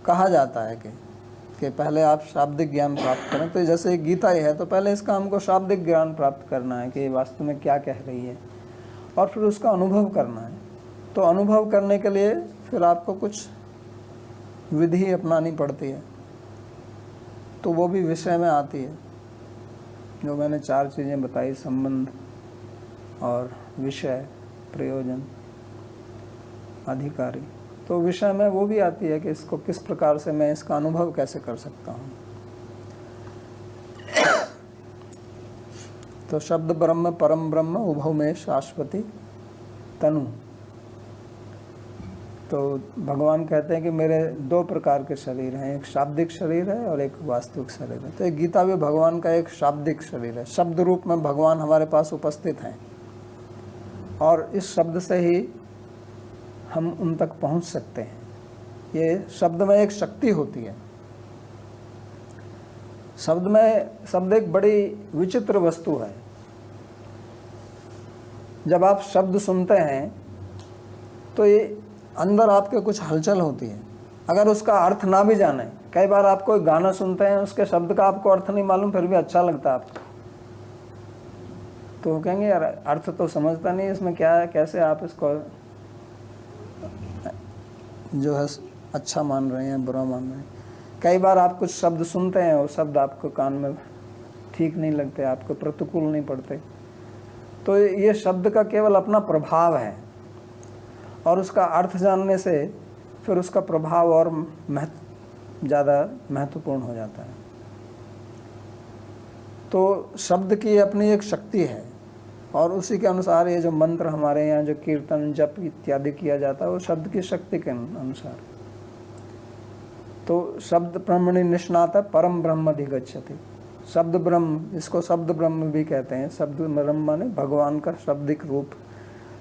कहा जाता है कि पहले आप शाब्दिक ज्ञान प्राप्त करें। तो जैसे गीता ही है, तो पहले इसका हमको शाब्दिक ज्ञान प्राप्त करना है कि वास्तव में क्या कह रही है, और फिर उसका अनुभव करना है। तो अनुभव करने के लिए फिर आपको कुछ विधि अपनानी पड़ती है, तो वो भी विषय में आती है। जो मैंने 4 चीज़ें बताई, संबंध और विषय, प्रयोजन, अधिकारी, तो विषय में वो भी आती है कि इसको किस प्रकार से मैं इसका अनुभव कैसे कर सकता हूँ। तो शब्द ब्रह्म परम ब्रह्म उभौ में शाश्वती तनु। तो भगवान कहते हैं कि मेरे 2 प्रकार के शरीर हैं, एक शाब्दिक शरीर है और एक वास्तविक शरीर है। तो एक गीता भी भगवान का एक शाब्दिक शरीर है, शब्द रूप में भगवान हमारे पास उपस्थित हैं, और इस शब्द से ही हम उन तक पहुंच सकते हैं। ये शब्द में एक शक्ति होती है। शब्द एक बड़ी विचित्र वस्तु है। जब आप शब्द सुनते हैं तो ये अंदर आपके कुछ हलचल होती है। अगर उसका अर्थ ना भी जाने, कई बार आप कोई गाना सुनते हैं, उसके शब्द का आपको अर्थ नहीं मालूम, फिर भी अच्छा लगता है आपको, तो कहेंगे यार अर्थ तो समझता नहीं इसमें क्या है, कैसे आप इसको जो है अच्छा मान रहे हैं, बुरा मान रहे हैं। कई बार आप कुछ शब्द सुनते हैं और शब्द आपको कान में ठीक नहीं लगते, आपको प्रतिकूल नहीं पड़ते, तो ये शब्द का केवल अपना प्रभाव है, और उसका अर्थ जानने से फिर उसका प्रभाव और ज़्यादा महत्वपूर्ण हो जाता है। तो शब्द की अपनी एक शक्ति है, और उसी के अनुसार ये जो मंत्र हमारे यहाँ जो कीर्तन जप इत्यादि किया जाता है वो शब्द की शक्ति के अनुसार। तो शब्द ब्रह्मणि निष्णात परम ब्रह्म अधिगच्छति। शब्द ब्रह्म, इसको शब्द ब्रह्म भी कहते हैं। शब्द ब्रह्म माने भगवान का शाब्दिक रूप।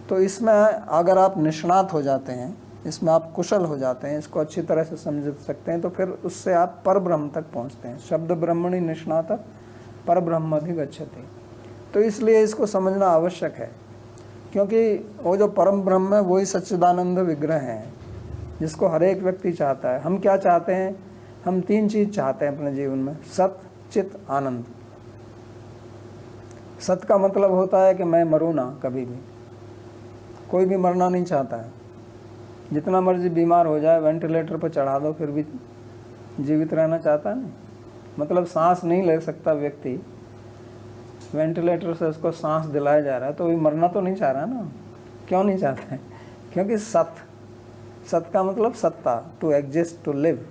तो इसमें अगर आप निष्णात हो जाते हैं, इसमें आप कुशल हो जाते हैं, इसको अच्छी तरह से समझ सकते हैं, तो फिर उससे आप पर ब्रह्म तक पहुँचते हैं। शब्द ब्रह्मणि निष्णात पर ब्रह्म अधिगच्छति। तो इसलिए इसको समझना आवश्यक है, क्योंकि वो जो परम ब्रह्म है वही सच्चिदानंद विग्रह है, जिसको हर एक व्यक्ति चाहता है। हम क्या चाहते हैं? हम 3 चीज़ चाहते हैं अपने जीवन में, सत चित आनंद। सत का मतलब होता है कि मैं मरूँ ना कभी भी। कोई भी मरना नहीं चाहता है, जितना मर्जी बीमार हो जाए, वेंटिलेटर पर चढ़ा दो फिर भी जीवित रहना चाहता है। नहीं, मतलब सांस नहीं ले सकता व्यक्ति, वेंटिलेटर से उसको सांस दिलाया जा रहा है, तो भी मरना तो नहीं चाह रहा ना। क्यों नहीं चाहते हैं? क्योंकि सत का मतलब सत्ता, to exist, to live,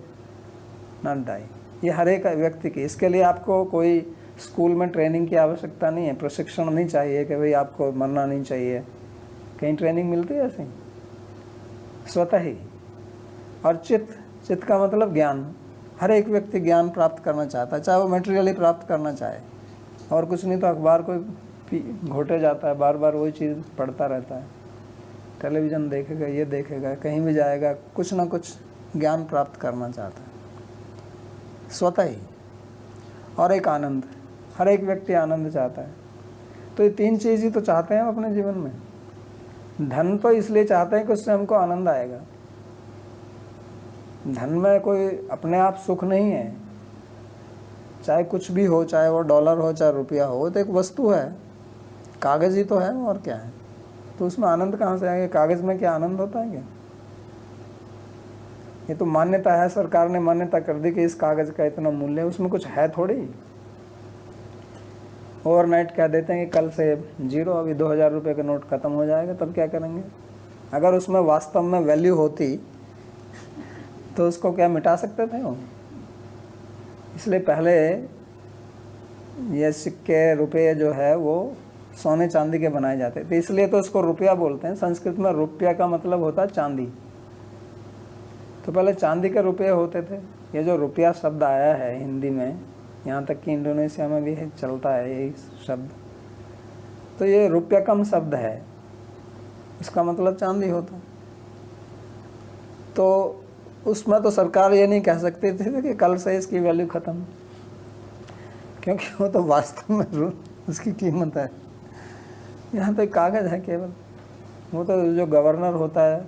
not die. ये हर एक व्यक्ति की, इसके लिए आपको कोई स्कूल में ट्रेनिंग की आवश्यकता नहीं है, प्रशिक्षण नहीं चाहिए कि भाई आपको मरना नहीं चाहिए। कहीं ट्रेनिंग मिलती है ऐसे? स्वतः ही। और चित्त का मतलब ज्ञान। हर एक व्यक्ति ज्ञान प्राप्त करना चाहता है, चाहे वो मटेरियली प्राप्त करना चाहे, और कुछ नहीं तो अखबार को घोटे जाता है, बार बार वही चीज़ पढ़ता रहता है, टेलीविज़न देखेगा, ये देखेगा, कहीं भी जाएगा, कुछ ना कुछ ज्ञान प्राप्त करना चाहता है स्वतः ही। और एक आनंद, हर एक व्यक्ति आनंद चाहता है। तो ये 3 चीज़ ही तो चाहते हैं हम अपने जीवन में। धन तो इसलिए चाहते हैं कि उससे हमको आनंद आएगा। धन में कोई अपने आप सुख नहीं है, चाहे कुछ भी हो, चाहे वो डॉलर हो चाहे रुपया हो, तो एक वस्तु है, कागज़ ही तो है, और क्या है। तो उसमें आनंद कहाँ से आएगा? कागज़ में क्या आनंद होता है क्या? ये तो मान्यता है, सरकार ने मान्यता कर दी कि इस कागज़ का इतना मूल्य है, उसमें कुछ है थोड़ी। ओवरनाइट कह देते हैं कि कल से 0, अभी 2000 रुपये का नोट ख़त्म हो जाएगा, तब क्या करेंगे? अगर उसमें वास्तव में वैल्यू होती तो उसको क्या मिटा सकते थे वो? इसलिए पहले ये सिक्के रुपये जो है वो सोने चांदी के बनाए जाते थे, इसलिए तो उसको रुपया बोलते हैं। संस्कृत में रुपया का मतलब होता है चांदी। तो पहले चांदी के रुपये होते थे। ये जो रुपया शब्द आया है हिंदी में, यहाँ तक कि इंडोनेशिया में भी चलता है यही शब्द, तो ये रुपया कम शब्द है, इसका मतलब चांदी होता। तो उसमें तो सरकार ये नहीं कह सकती थी कि कल से इसकी वैल्यू ख़त्म, क्योंकि वो तो वास्तव में उसकी कीमत है। यहाँ तो कागज़ है केवल। वो तो जो गवर्नर होता है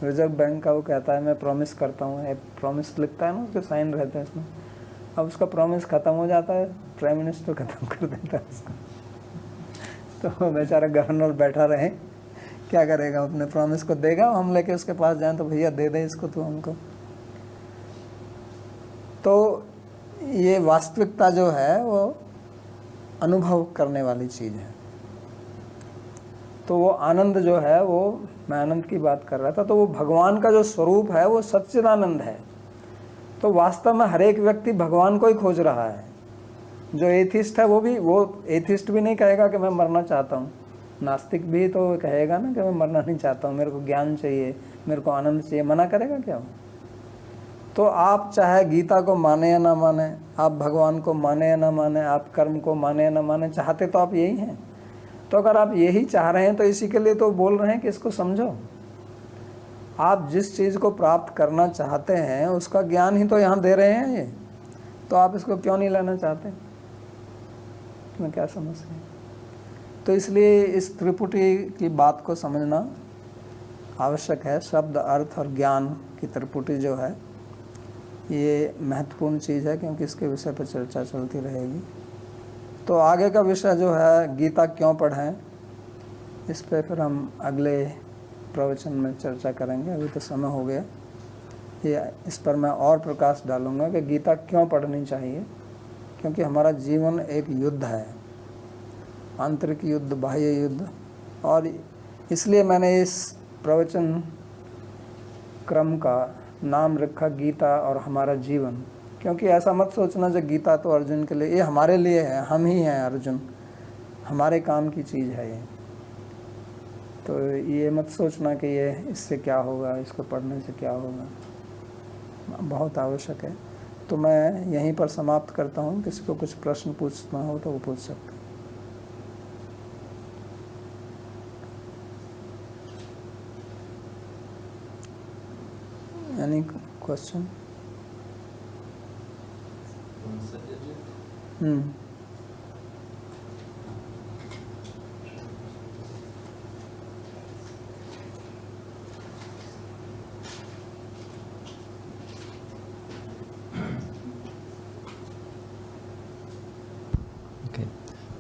रिजर्व बैंक का, वो कहता है मैं प्रॉमिस करता हूँ, प्रॉमिस लिखता है ना, उसके साइन रहते हैं इसमें। अब उसका प्रॉमिस ख़त्म हो जाता है, प्राइम मिनिस्टर ख़त्म कर देता है उसको। तो बेचारा गवर्नर बैठा रहे, क्या करेगा? अपने प्रॉमिस को देगा, हम लेके उसके पास जाएं तो भैया दे दे इसको तू हमको। तो ये वास्तविकता जो है वो अनुभव करने वाली चीज़ है। तो वो आनंद जो है, वो मैं आनंद की बात कर रहा था, तो वो भगवान का जो स्वरूप है वो सच्चिदानंद है। तो वास्तव में हर एक व्यक्ति भगवान को ही खोज रहा है। जो एथिस्ट है वो एथिस्ट भी नहीं कहेगा कि मैं मरना चाहता हूँ। नास्तिक भी तो कहेगा ना कि मैं मरना नहीं चाहता हूँ, मेरे को ज्ञान चाहिए, मेरे को आनंद चाहिए। मना करेगा क्या वो? तो आप चाहे गीता को माने या ना माने, आप भगवान को माने या ना माने, आप कर्म को माने या ना माने, चाहते तो आप यही हैं। तो अगर आप यही चाह रहे हैं तो इसी के लिए तो बोल रहे हैं कि इसको समझो। आप जिस चीज़ को प्राप्त करना चाहते हैं उसका ज्ञान ही तो यहाँ दे रहे हैं ये, तो आप इसको क्यों नहीं लेना चाहते? मैं क्या समझते हैं? तो इसलिए इस त्रिपुटी की बात को समझना आवश्यक है। शब्द, अर्थ और ज्ञान की त्रिपुटी जो है ये महत्वपूर्ण चीज़ है, क्योंकि इसके विषय पर चर्चा चलती रहेगी। तो आगे का विषय जो है गीता क्यों पढ़ें, इस पर फिर हम अगले प्रवचन में चर्चा करेंगे। अभी तो समय हो गया, ये इस पर मैं और प्रकाश डालूँगा कि गीता क्यों पढ़नी चाहिए। क्योंकि हमारा जीवन एक युद्ध है, आंतरिक युद्ध, बाह्य युद्ध। और इसलिए मैंने इस प्रवचन क्रम का नाम रखा गीता और हमारा जीवन। क्योंकि ऐसा मत सोचना जो गीता तो अर्जुन के लिए, ये हमारे लिए है, हम ही हैं अर्जुन, हमारे काम की चीज़ है ये। तो ये मत सोचना कि ये इससे क्या होगा, इसको पढ़ने से क्या होगा, बहुत आवश्यक है। तो मैं यहीं पर समाप्त करता हूँ। किसी को कुछ प्रश्न पूछना हो तो वो पूछ सकते हैं। Any question?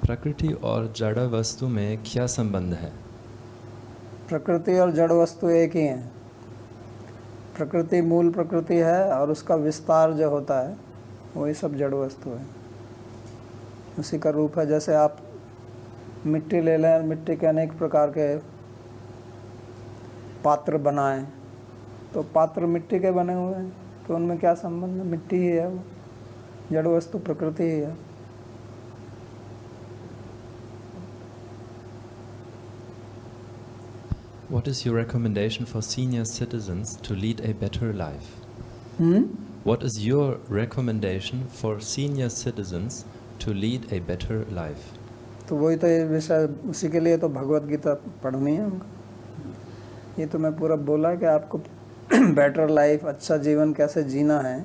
प्रकृति और जड़ वस्तु में क्या संबंध है? प्रकृति और जड़ वस्तु एक ही हैं। प्रकृति मूल प्रकृति है और उसका विस्तार जो होता है वही सब जड़ वस्तु है, उसी का रूप है। जैसे आप मिट्टी ले लें, मिट्टी के अनेक प्रकार के पात्र बनाएं, तो पात्र मिट्टी के बने हुए हैं, तो उनमें क्या संबंध है? मिट्टी ही है वो, जड़ वस्तु प्रकृति ही है। What is your recommendation for senior citizens to lead a better life? What is your recommendation for senior citizens to lead a better life? तो वही तो ये विषय, उसी के लिए तो भगवत गीता पढ़नी है हमको। ये तो मैं पूरा बोला कि आपको बेटर लाइफ, अच्छा जीवन कैसे जीना है,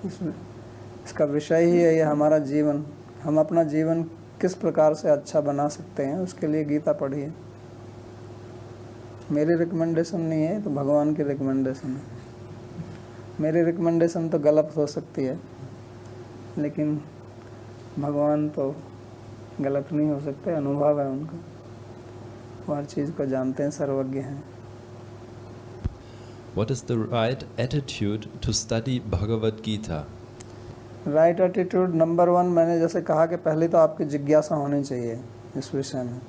इसका विषय ही है ये हमारा जीवन। हम अपना जीवन किस प्रकार से अच्छा बना सकते हैं, उसके लिए गीता पढ़िए। मेरी रिकमेंडेशन नहीं है, तो भगवान की रिकमेंडेशन है। मेरी रिकमेंडेशन तो गलत हो सकती है, लेकिन भगवान तो गलत नहीं हो सकते, अनुभव है उनका, वो हर चीज़ को जानते हैं, सर्वज्ञ हैं। What is the right attitude to study Bhagavad Gita? Right attitude number 1, मैंने जैसे कहा कि पहले तो आपकी जिज्ञासा होनी चाहिए इस विषय में।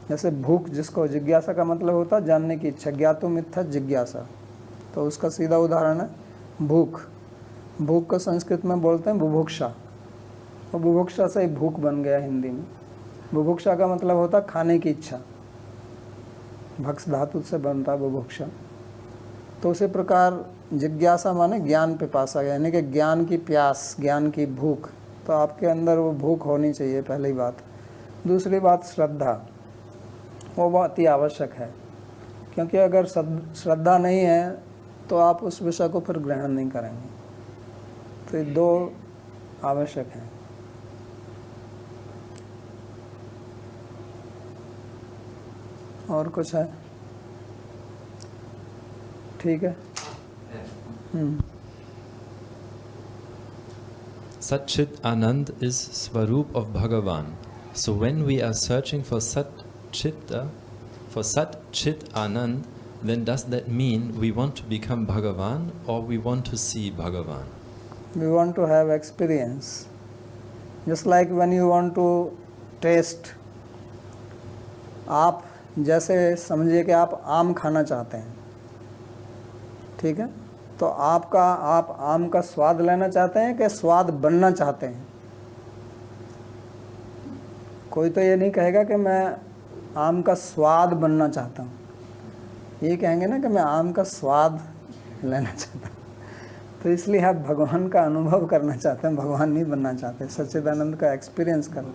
जैसे भूख, जिसको जिज्ञासा का मतलब होता है जानने की इच्छा, ज्ञातुम इच्छा जिज्ञासा, तो उसका सीधा उदाहरण है भूख। भूख को संस्कृत में बोलते हैं बुभुक्षा, और बुभुक्षा से ही भूख बन गया हिंदी में। बुभुक्षा का मतलब होता है खाने की इच्छा, भक्ष धातु से बनता है बुभुक्षा। तो उसी प्रकार जिज्ञासा माने ज्ञान पिपासा, यानी कि ज्ञान की प्यास, ज्ञान की भूख। तो आपके अंदर वो भूख होनी चाहिए, पहली बात। दूसरी बात श्रद्धा, वो बहुत ही आवश्यक है, क्योंकि अगर श्रद्धा नहीं है तो आप उस विषय को फिर ग्रहण नहीं करेंगे। तो ये 2 आवश्यक हैं। और कुछ है? ठीक है। Sat Chit Anand is Swarup of Bhagavan. So when we are searching for Sat Chit Anand, then does that mean we want to become Bhagavan or we want to see Bhagavan? We want to have experience. Just like when you want to taste, आप जैसे समझिए कि आप आम खाना चाहते हैं, ठीक है, तो आप आम का स्वाद लेना चाहते हैं कि स्वाद बनना चाहते हैं? कोई तो ये नहीं कहेगा कि मैं आम का स्वाद बनना चाहता हूँ, ये कहेंगे ना कि मैं आम का स्वाद लेना चाहता हूँ। तो इसलिए आप भगवान का अनुभव करना चाहते हैं, भगवान नहीं बनना चाहते, सच्चिदानंद का एक्सपीरियंस करना,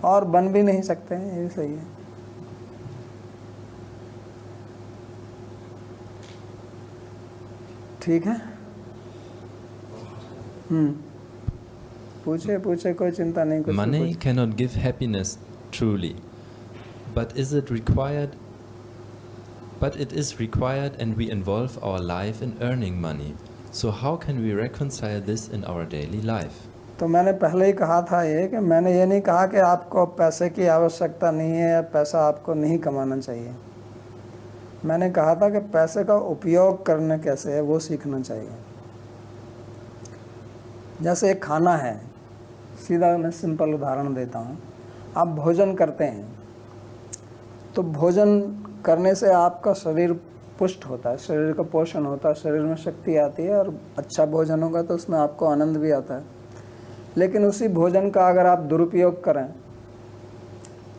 और बन भी नहीं सकते हैं, ये सही है। ठीक है। पूछे कोई चिंता नहीं। कुछ Money cannot give happiness truly, but it is required and we involve our life in earning money. So how can we reconcile this in our daily life? तो मैंने पहले ही कहा था ये कि मैंने ये नहीं कहा कि आपको पैसे की आवश्यकता नहीं है या पैसा आपको नहीं कमाना चाहिए। मैंने कहा था कि पैसे का उपयोग करना कैसे है वो सीखना चाहिए। जैसे एक खाना है, सीधा मैं सिंपल उदाहरण देता हूँ। आप भोजन करते हैं तो भोजन करने से आपका शरीर पुष्ट होता है, शरीर का पोषण होता है, शरीर में शक्ति आती है और अच्छा भोजन होगा तो उसमें आपको आनंद भी आता है। लेकिन उसी भोजन का अगर आप दुरुपयोग करें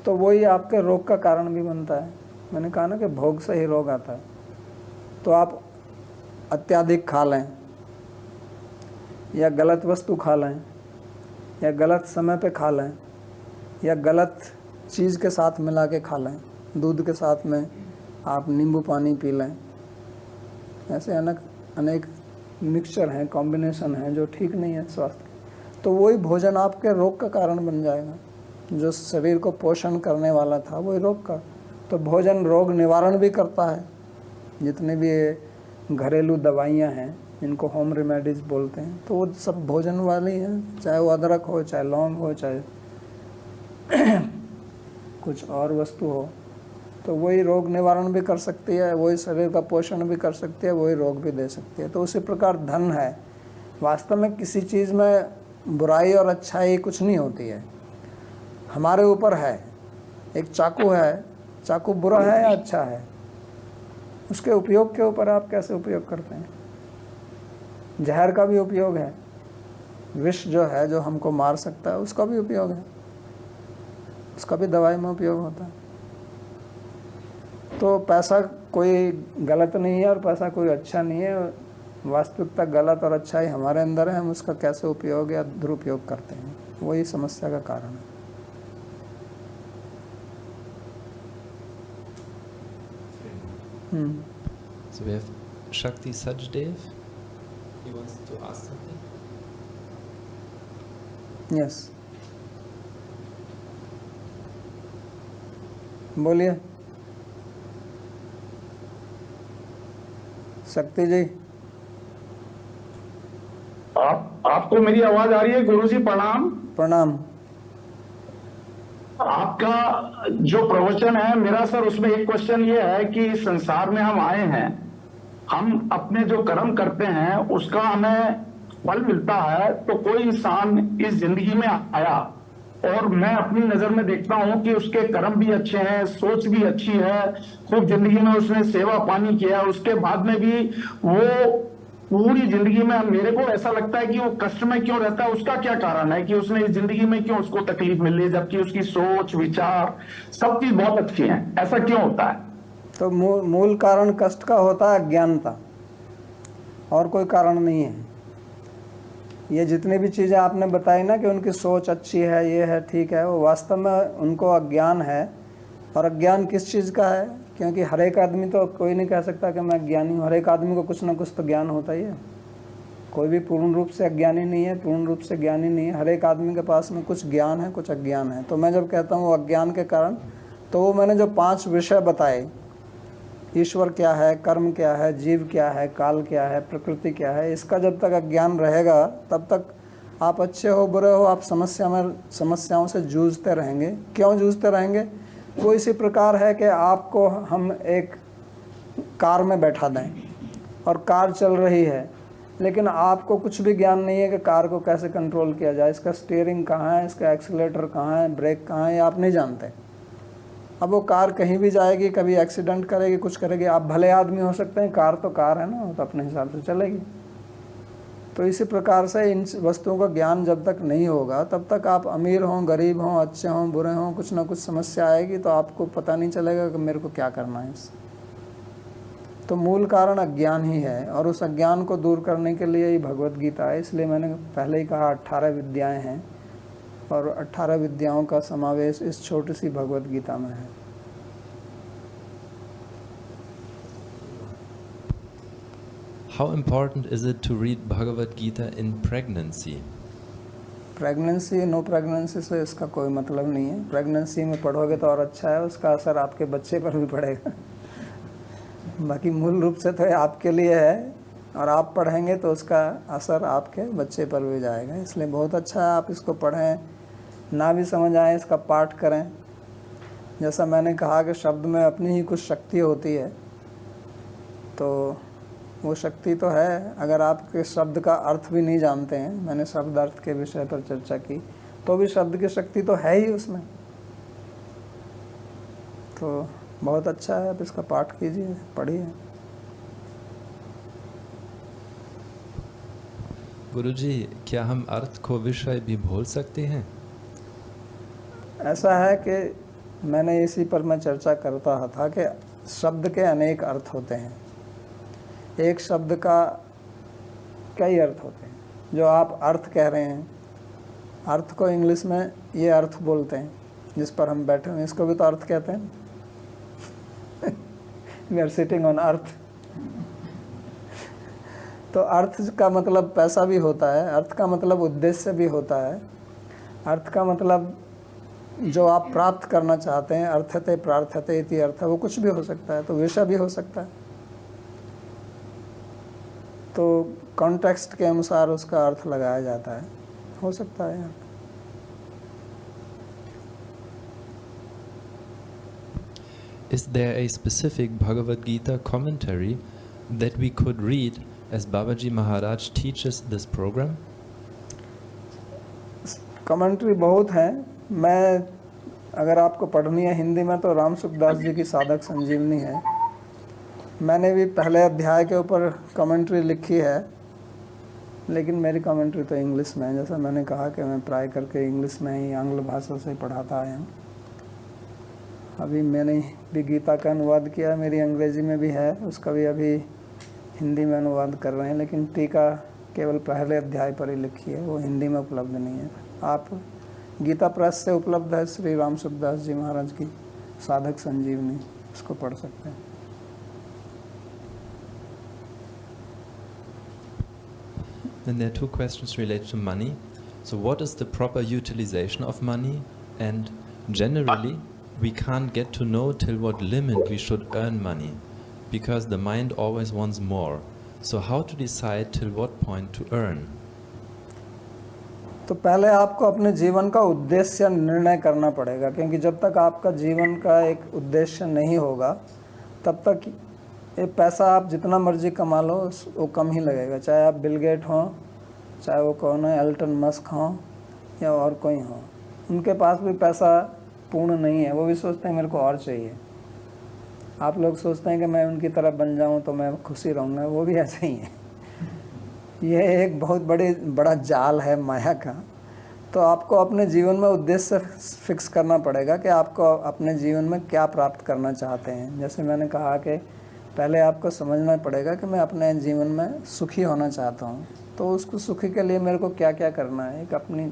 तो वही आपके रोग का कारण भी बनता है। मैंने कहा ना कि भोग से ही रोग आता है। तो आप अत्यधिक खा लें या गलत वस्तु खा लें या गलत समय पे खा लें या गलत चीज़ के साथ मिला के खा लें, दूध के साथ में आप नींबू पानी पी लें, ऐसे अनेक मिक्सचर हैं, कॉम्बिनेशन हैं जो ठीक नहीं है स्वास्थ्य। तो वही भोजन आपके रोग का कारण बन जाएगा। जो शरीर को पोषण करने वाला था वही रोग का। तो भोजन रोग निवारण भी करता है। जितने भी घरेलू दवाइयाँ हैं जिनको होम रेमेडीज़ बोलते हैं तो वो सब भोजन वाली हैं, चाहे वो अदरक हो, चाहे लौंग हो, चाहे कुछ और वस्तु हो। तो वही रोग निवारण भी कर सकती है, वही शरीर का पोषण भी कर सकती है, वही रोग भी दे सकती है। तो उसी प्रकार धन है। वास्तव में किसी चीज़ में बुराई और अच्छाई कुछ नहीं होती है, हमारे ऊपर है। एक चाकू है, चाकू बुरा है या अच्छा है, उसके उपयोग के ऊपर आप कैसे उपयोग करते हैं। जहर का भी उपयोग है, विष जो है जो हमको मार सकता है उसका भी उपयोग है, उसका भी दवाई में उपयोग होता है। तो पैसा कोई गलत नहीं है और पैसा कोई अच्छा नहीं है। वास्तविकता गलत और अच्छाई हमारे अंदर है, हम उसका कैसे उपयोग या दुरुपयोग करते हैं, वही समस्या का कारण है। So we have Shakti Sajdev. He wants to ask something. Yes. बोलिए शक्ति जी। आपको मेरी आवाज आ रही है? गुरुजी प्रणाम। प्रणाम। आपका जो प्रवचन है मेरा सर, उसमें एक क्वेश्चन ये है कि इस संसार में हम आए हैं, हम अपने जो कर्म करते हैं उसका हमें फल मिलता है। तो कोई इंसान इस जिंदगी में आया और मैं अपनी नजर में देखता हूं कि उसके कर्म भी अच्छे हैं, सोच भी अच्छी है, खूब जिंदगी में उसने सेवा पानी किया, उसके बाद में भी वो पूरी जिंदगी में मेरे को ऐसा लगता है कि वो कष्ट में क्यों रहता है। उसका क्या कारण है कि उसने इस जिंदगी में क्यों उसको तकलीफ मिल रही है, जबकि उसकी सोच विचार सब चीज बहुत अच्छी है, ऐसा क्यों होता है? तो मूल कारण कष्ट का होता है अज्ञानता, और कोई कारण नहीं है। ये जितनी भी चीज़ें आपने बताई ना कि उनकी सोच अच्छी है, ये है, ठीक है, वो वास्तव में उनको अज्ञान है। और अज्ञान किस चीज़ का है? क्योंकि हर एक आदमी तो कोई नहीं कह सकता कि मैं ज्ञानी हूँ। हर एक आदमी को कुछ ना कुछ तो ज्ञान होता ही है। कोई भी पूर्ण रूप से अज्ञानी नहीं है, पूर्ण रूप से ज्ञानी नहीं है। हर एक आदमी के पास में कुछ ज्ञान है, कुछ अज्ञान है। तो मैं जब कहता हूँ अज्ञान के कारण, तो वो मैंने जो 5 विषय बताए, ईश्वर क्या है, कर्म क्या है, जीव क्या है, काल क्या है, प्रकृति क्या है, इसका जब तक अज्ञान रहेगा तब तक आप अच्छे हो बुरे हो, आप समस्याओं से जूझते रहेंगे। क्यों जूझते रहेंगे? वो इसी प्रकार है कि आपको हम एक कार में बैठा दें और कार चल रही है, लेकिन आपको कुछ भी ज्ञान नहीं है कि कार को कैसे कंट्रोल किया जाए, इसका स्टीयरिंग कहाँ है, इसका एक्सीलरेटर कहाँ है, ब्रेक कहाँ है, ये आप नहीं जानते। अब वो कार कहीं भी जाएगी, कभी एक्सीडेंट करेगी, कुछ करेगी। आप भले आदमी हो सकते हैं, कार तो कार है ना, वो तो अपने हिसाब से चलेगी। तो इसी प्रकार से इन वस्तुओं का ज्ञान जब तक नहीं होगा तब तक आप अमीर हों, गरीब हों, अच्छे हों, बुरे हों, कुछ ना कुछ समस्या आएगी तो आपको पता नहीं चलेगा कि मेरे को क्या करना है इससे। तो मूल कारण अज्ञान ही है, और उस अज्ञान को दूर करने के लिए ही भगवत गीता है। इसलिए मैंने पहले ही कहा 18 विद्याएँ हैं, और 18 विद्याओं का समावेश इस छोटी सी भगवत गीता में है। How important is it to read Bhagavad Gita in pregnancy? Pregnancy, no pregnancy से इसका कोई मतलब नहीं है। प्रेगनेंसी में पढ़ोगे तो और अच्छा है, उसका असर आपके बच्चे पर भी पड़ेगा। बाकी मूल रूप से तो ये आपके लिए है, और आप पढ़ेंगे तो उसका असर आपके बच्चे पर भी जाएगा। इसलिए बहुत अच्छा है आप इसको पढ़ें, ना भी समझ आए इसका पाठ करें। जैसा मैंने कहा कि शब्द में अपनी ही कुछ शक्ति होती है, तो वो शक्ति तो है। अगर आपके शब्द का अर्थ भी नहीं जानते हैं, मैंने शब्द अर्थ के विषय पर चर्चा की, तो भी शब्द की शक्ति तो है ही उसमें। तो बहुत अच्छा है, आप इसका पाठ कीजिए, पढ़िए। गुरुजी, क्या हम अर्थ को विषय भी बोल सकते हैं? ऐसा है कि मैंने इसी पर मैं चर्चा करता था कि शब्द के अनेक अर्थ होते हैं, एक शब्द का कई अर्थ होते हैं। जो आप अर्थ कह रहे हैं, अर्थ को इंग्लिश में ये अर्थ बोलते हैं, जिस पर हम बैठे हैं इसको भी तो अर्थ कहते हैं। We are sitting on earth. तो अर्थ का मतलब पैसा भी होता है, अर्थ का मतलब उद्देश्य भी होता है, अर्थ का मतलब जो आप प्राप्त करना चाहते हैं, अर्थते प्रार्थते इति अर्थ, वो कुछ भी हो सकता है, तो विषय भी हो सकता है। तो कॉन्टेक्स्ट के अनुसार उसका अर्थ लगाया जाता है, हो सकता है। Is there a specific Bhagavad Gita commentary that we could read as Babaji Maharaj teaches this program? Commentary बहुत है। मैं अगर आपको पढ़नी है हिंदी में तो राम सुखदास जी की साधक संजीवनी है। मैंने भी पहले अध्याय के ऊपर कमेंट्री लिखी है, लेकिन मेरी कमेंट्री तो इंग्लिश में है। जैसा मैंने कहा कि मैं प्राय करके इंग्लिश में ही, आंग्ल भाषा से ही पढ़ाता आया हूँ। अभी मैंने भी गीता का अनुवाद किया, मेरी अंग्रेजी में भी है, उसका भी अभी हिंदी में अनुवाद कर रहे हैं, लेकिन टीका केवल पहले अध्याय पर ही लिखी है, वो हिंदी में उपलब्ध नहीं है। आप गीता प्रेस से उपलब्ध है श्री राम सुखदास जी महाराज की साधक संजीवनी, उसको पढ़ सकते हैं। Then there are two questions related to money. So what is the proper utilization of money? And generally, we can't get to know till what limit we should earn money, because the mind always wants more. So how to decide till what point to earn? तो पहले आपको अपने जीवन का उद्देश्य निर्णय करना पड़ेगा, क्योंकि जब तक आपका जीवन का एक उद्देश्य नहीं होगा तब तक ये पैसा आप जितना मर्जी कमा लो वो कम ही लगेगा। चाहे आप बिल गेट हों, चाहे वो कौन है एल्टन मस्क हों या और कोई हों, उनके पास भी पैसा पूर्ण नहीं है, वो भी सोचते हैं मेरे को और चाहिए। आप लोग सोचते हैं कि मैं उनकी तरह बन जाऊं तो मैं खुशी रहूँगा, वो भी ऐसे ही है। यह एक बहुत बड़ा जाल है माया का। तो आपको अपने जीवन में उद्देश्य फिक्स करना पड़ेगा कि आपको अपने जीवन में क्या प्राप्त करना चाहते हैं। जैसे मैंने कहा कि पहले आपको समझना पड़ेगा कि मैं अपने जीवन में सुखी होना चाहता हूँ, तो उसको सुखी के लिए मेरे को क्या क्या करना है। एक अपनी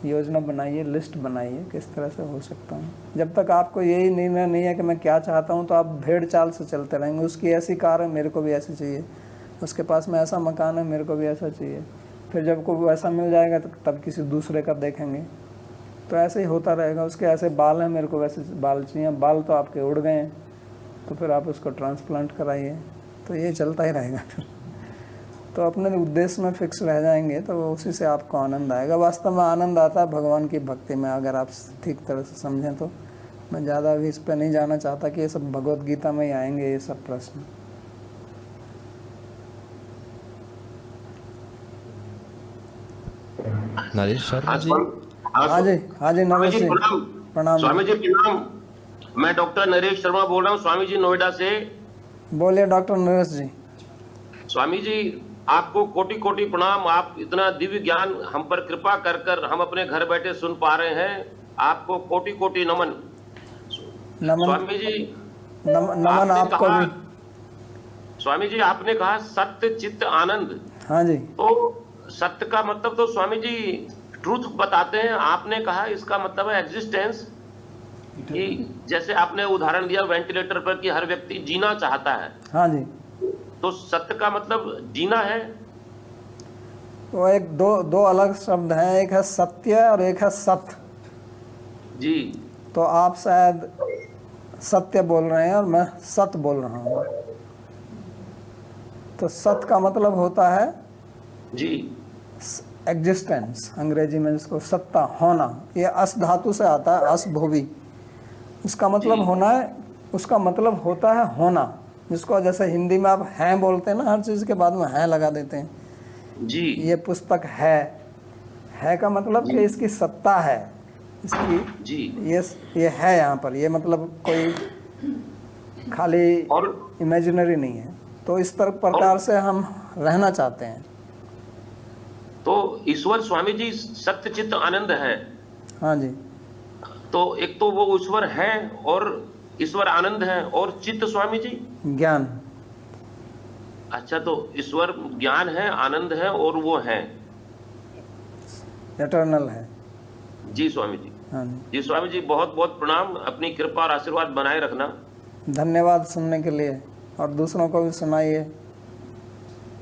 योजना बनाइए, लिस्ट बनाइए किस तरह से हो सकता हूँ। जब तक आपको यही निर्णय नहीं है कि मैं क्या चाहता हूँ, तो आप भेड़ चाल से चलते रहेंगे। उसकी ऐसी कार है, मेरे को भी ऐसी चाहिए, उसके पास में ऐसा मकान है, मेरे को भी ऐसा चाहिए। फिर जब को वैसा मिल जाएगा तो तब किसी दूसरे का देखेंगे, तो ऐसे ही होता रहेगा। उसके ऐसे बाल हैं, मेरे को वैसे बाल चाहिए। बाल तो आपके उड़ गए हैं, तो फिर आप उसको ट्रांसप्लांट कराइए, तो ये चलता ही रहेगा फिर। तो अपने उद्देश्य में फिक्स रह जाएंगे तो उसी से आपको आनंद आएगा। वास्तव में आनंद आता है भगवान की भक्ति में, अगर आप ठीक तरह से समझें तो। मैं ज़्यादा अभी इस पर नहीं जाना चाहता कि ये सब भगवत गीता में ही आएंगे ये सब प्रश्न। नरेश शर्मा जी। हाँ जी नरेश जी, प्रणाम। स्वामी जी प्रणाम। मैं डॉक्टर नरेश शर्मा बोल रहा हूँ स्वामी जी, नोएडा से। बोलिए डॉक्टर नरेश जी। स्वामी जी आपको कोटि कोटि प्रणाम। आप इतना दिव्य ज्ञान हम पर कृपा कर कर हम अपने घर बैठे सुन पा रहे हैं, आपको कोटि कोटि नमन। स्वामी जी नमन आपको भी। स्वामी जी आपने कहा सत्य चित्त आनंद। हाँ जी। तो सत्य का मतलब तो स्वामी जी ट्रूथ बताते हैं। आपने कहा इसका मतलब है एग्जिस्टेंस, कि जैसे आपने उदाहरण दिया वेंटिलेटर पर कि हर व्यक्ति जीना चाहता है। हाँ जी। तो सत्य का मतलब जीना है। तो एक दो अलग शब्द हैं, एक है सत्य और एक है सत्य जी। तो आप शायद सत्य बोल रहे हैं और मैं सत्य बोल रहा हूँ। तो सत्य का मतलब होता है जी एग्जिस्टेंस, अंग्रेजी में जिसको सत्ता, होना। ये अस धातु से आता है, अस भूवि। उसका मतलब होना है, उसका मतलब होता है होना, जिसको जैसे हिंदी में आप हैं बोलते हैं ना, हर चीज़ के बाद में हैं लगा देते हैं। जी। ये पुस्तक है का मतलब कि इसकी सत्ता है, इसकी जी। ये है यहाँ पर, ये मतलब कोई खाली और इमेजिनरी नहीं है। तो इस तरह प्रकार से हम रहना चाहते हैं। तो ईश्वर स्वामी जी सत्य चित्त आनंद है। हाँ जी। तो एक तो वो ईश्वर है और ईश्वर आनंद है, और चित्त स्वामी जी ज्ञान। अच्छा, तो ईश्वर ज्ञान है, आनंद है और वो है एटर्नल है। जी स्वामी जी। हाँ जी। जी स्वामी जी, बहुत बहुत प्रणाम। अपनी कृपा और आशीर्वाद बनाए रखना। धन्यवाद सुनने के लिए, और दूसरों को भी सुनाइए,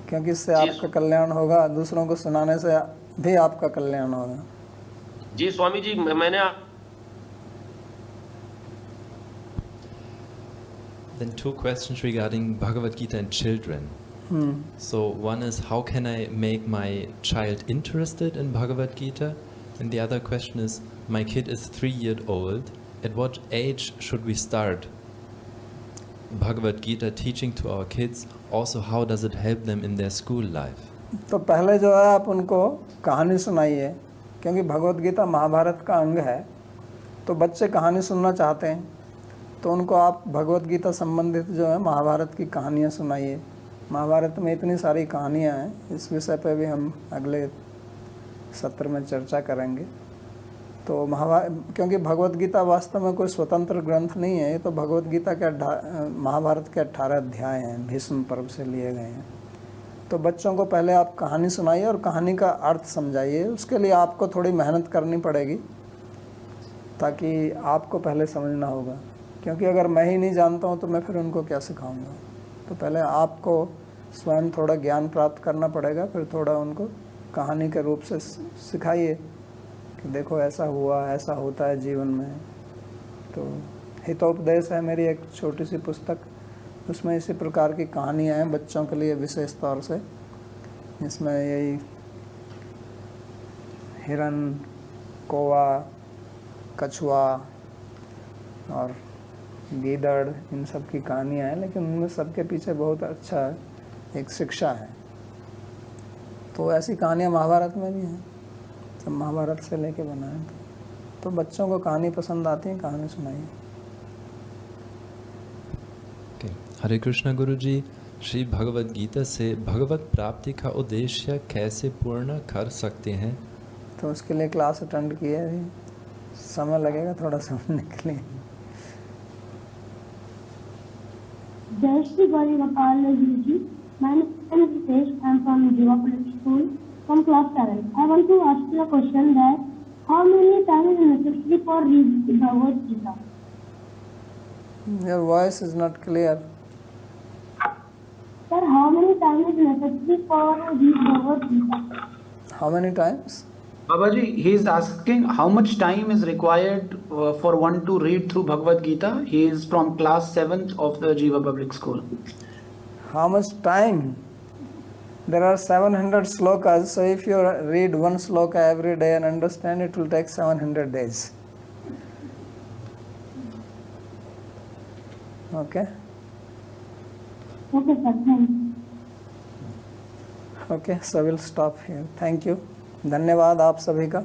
क्योंकि इससे जी। आपका कल्याण होगा, दूसरों को सुनाने से भी आपका कल्याण होगा। जी स्वामी जी, मैंने Then two questions regarding Bhagavad Gita and children. So one is, how can I make my child interested in Bhagavad Gita? And the other question is, my kid is 3 years old. At what age should we start Bhagavad Gita teaching to our kids? Also, how does it help them in their school life? तो पहले जो है आप उनको कहानी सुनाइए, क्योंकि भगवत गीता महाभारत का अंग है, तो बच्चे कहानी सुनना चाहते हैं। तो उनको आप भगवत गीता संबंधित जो है महाभारत की कहानियाँ सुनाइए। महाभारत में इतनी सारी कहानियाँ हैं, इस विषय पे भी हम अगले सत्र में चर्चा करेंगे। तो क्योंकि भगवत गीता वास्तव में कोई स्वतंत्र ग्रंथ नहीं है, ये तो भगवत गीता के महाभारत के 18 अध्याय हैं, भीष्म पर्व से लिए गए हैं। तो बच्चों को पहले आप कहानी सुनाइए और कहानी का अर्थ समझाइए। उसके लिए आपको थोड़ी मेहनत करनी पड़ेगी, ताकि आपको पहले समझना होगा, क्योंकि अगर मैं ही नहीं जानता हूँ तो मैं फिर उनको क्या सिखाऊंगा। तो पहले आपको स्वयं थोड़ा ज्ञान प्राप्त करना पड़ेगा, फिर थोड़ा उनको कहानी के रूप से सिखाइए कि देखो ऐसा हुआ, ऐसा होता है जीवन में। तो हितोपदेश है मेरी एक छोटी सी पुस्तक, उसमें इसी प्रकार की कहानियाँ हैं बच्चों के लिए विशेष तौर से, जिसमें यही हिरन, कौवा, कछुआ और गीदड़, इन सब की कहानियाँ हैं, लेकिन उनमें सबके पीछे बहुत अच्छा एक शिक्षा है। तो ऐसी कहानियाँ महाभारत में भी हैं, सब महाभारत से लेके बनाए। तो बच्चों को कहानी पसंद आती है, कहानी सुनाइए। हरे कृष्णा गुरु जी, श्री भगवद गीता से भगवत प्राप्ति का उद्देश्य कैसे पूर्ण कर सकते हैं? तो उसके लिए क्लास अटेंड किया है, समय लगेगा थोड़ा समझने के लिए। जय Shri Gauri Gopal ji. My name is Ritesh. I am from Jiva Public School from class 7. I want to ask you a question that how many times is necessary for reading Bhagavad Gita? Your voice is not clear. Sir, how many times is necessary for reading Bhagavad Gita? How many times? Babaji, he is asking how much time is required for one to read through Bhagavad Gita. He is from class 7th of the Jiva Public School. How much time? There are 700 slokas, so if you read one sloka every day and understand, it will take 700 days. Okay? Okay, sir. Thank you. Okay, so we'll stop here. Thank you. धन्यवाद आप सभी का।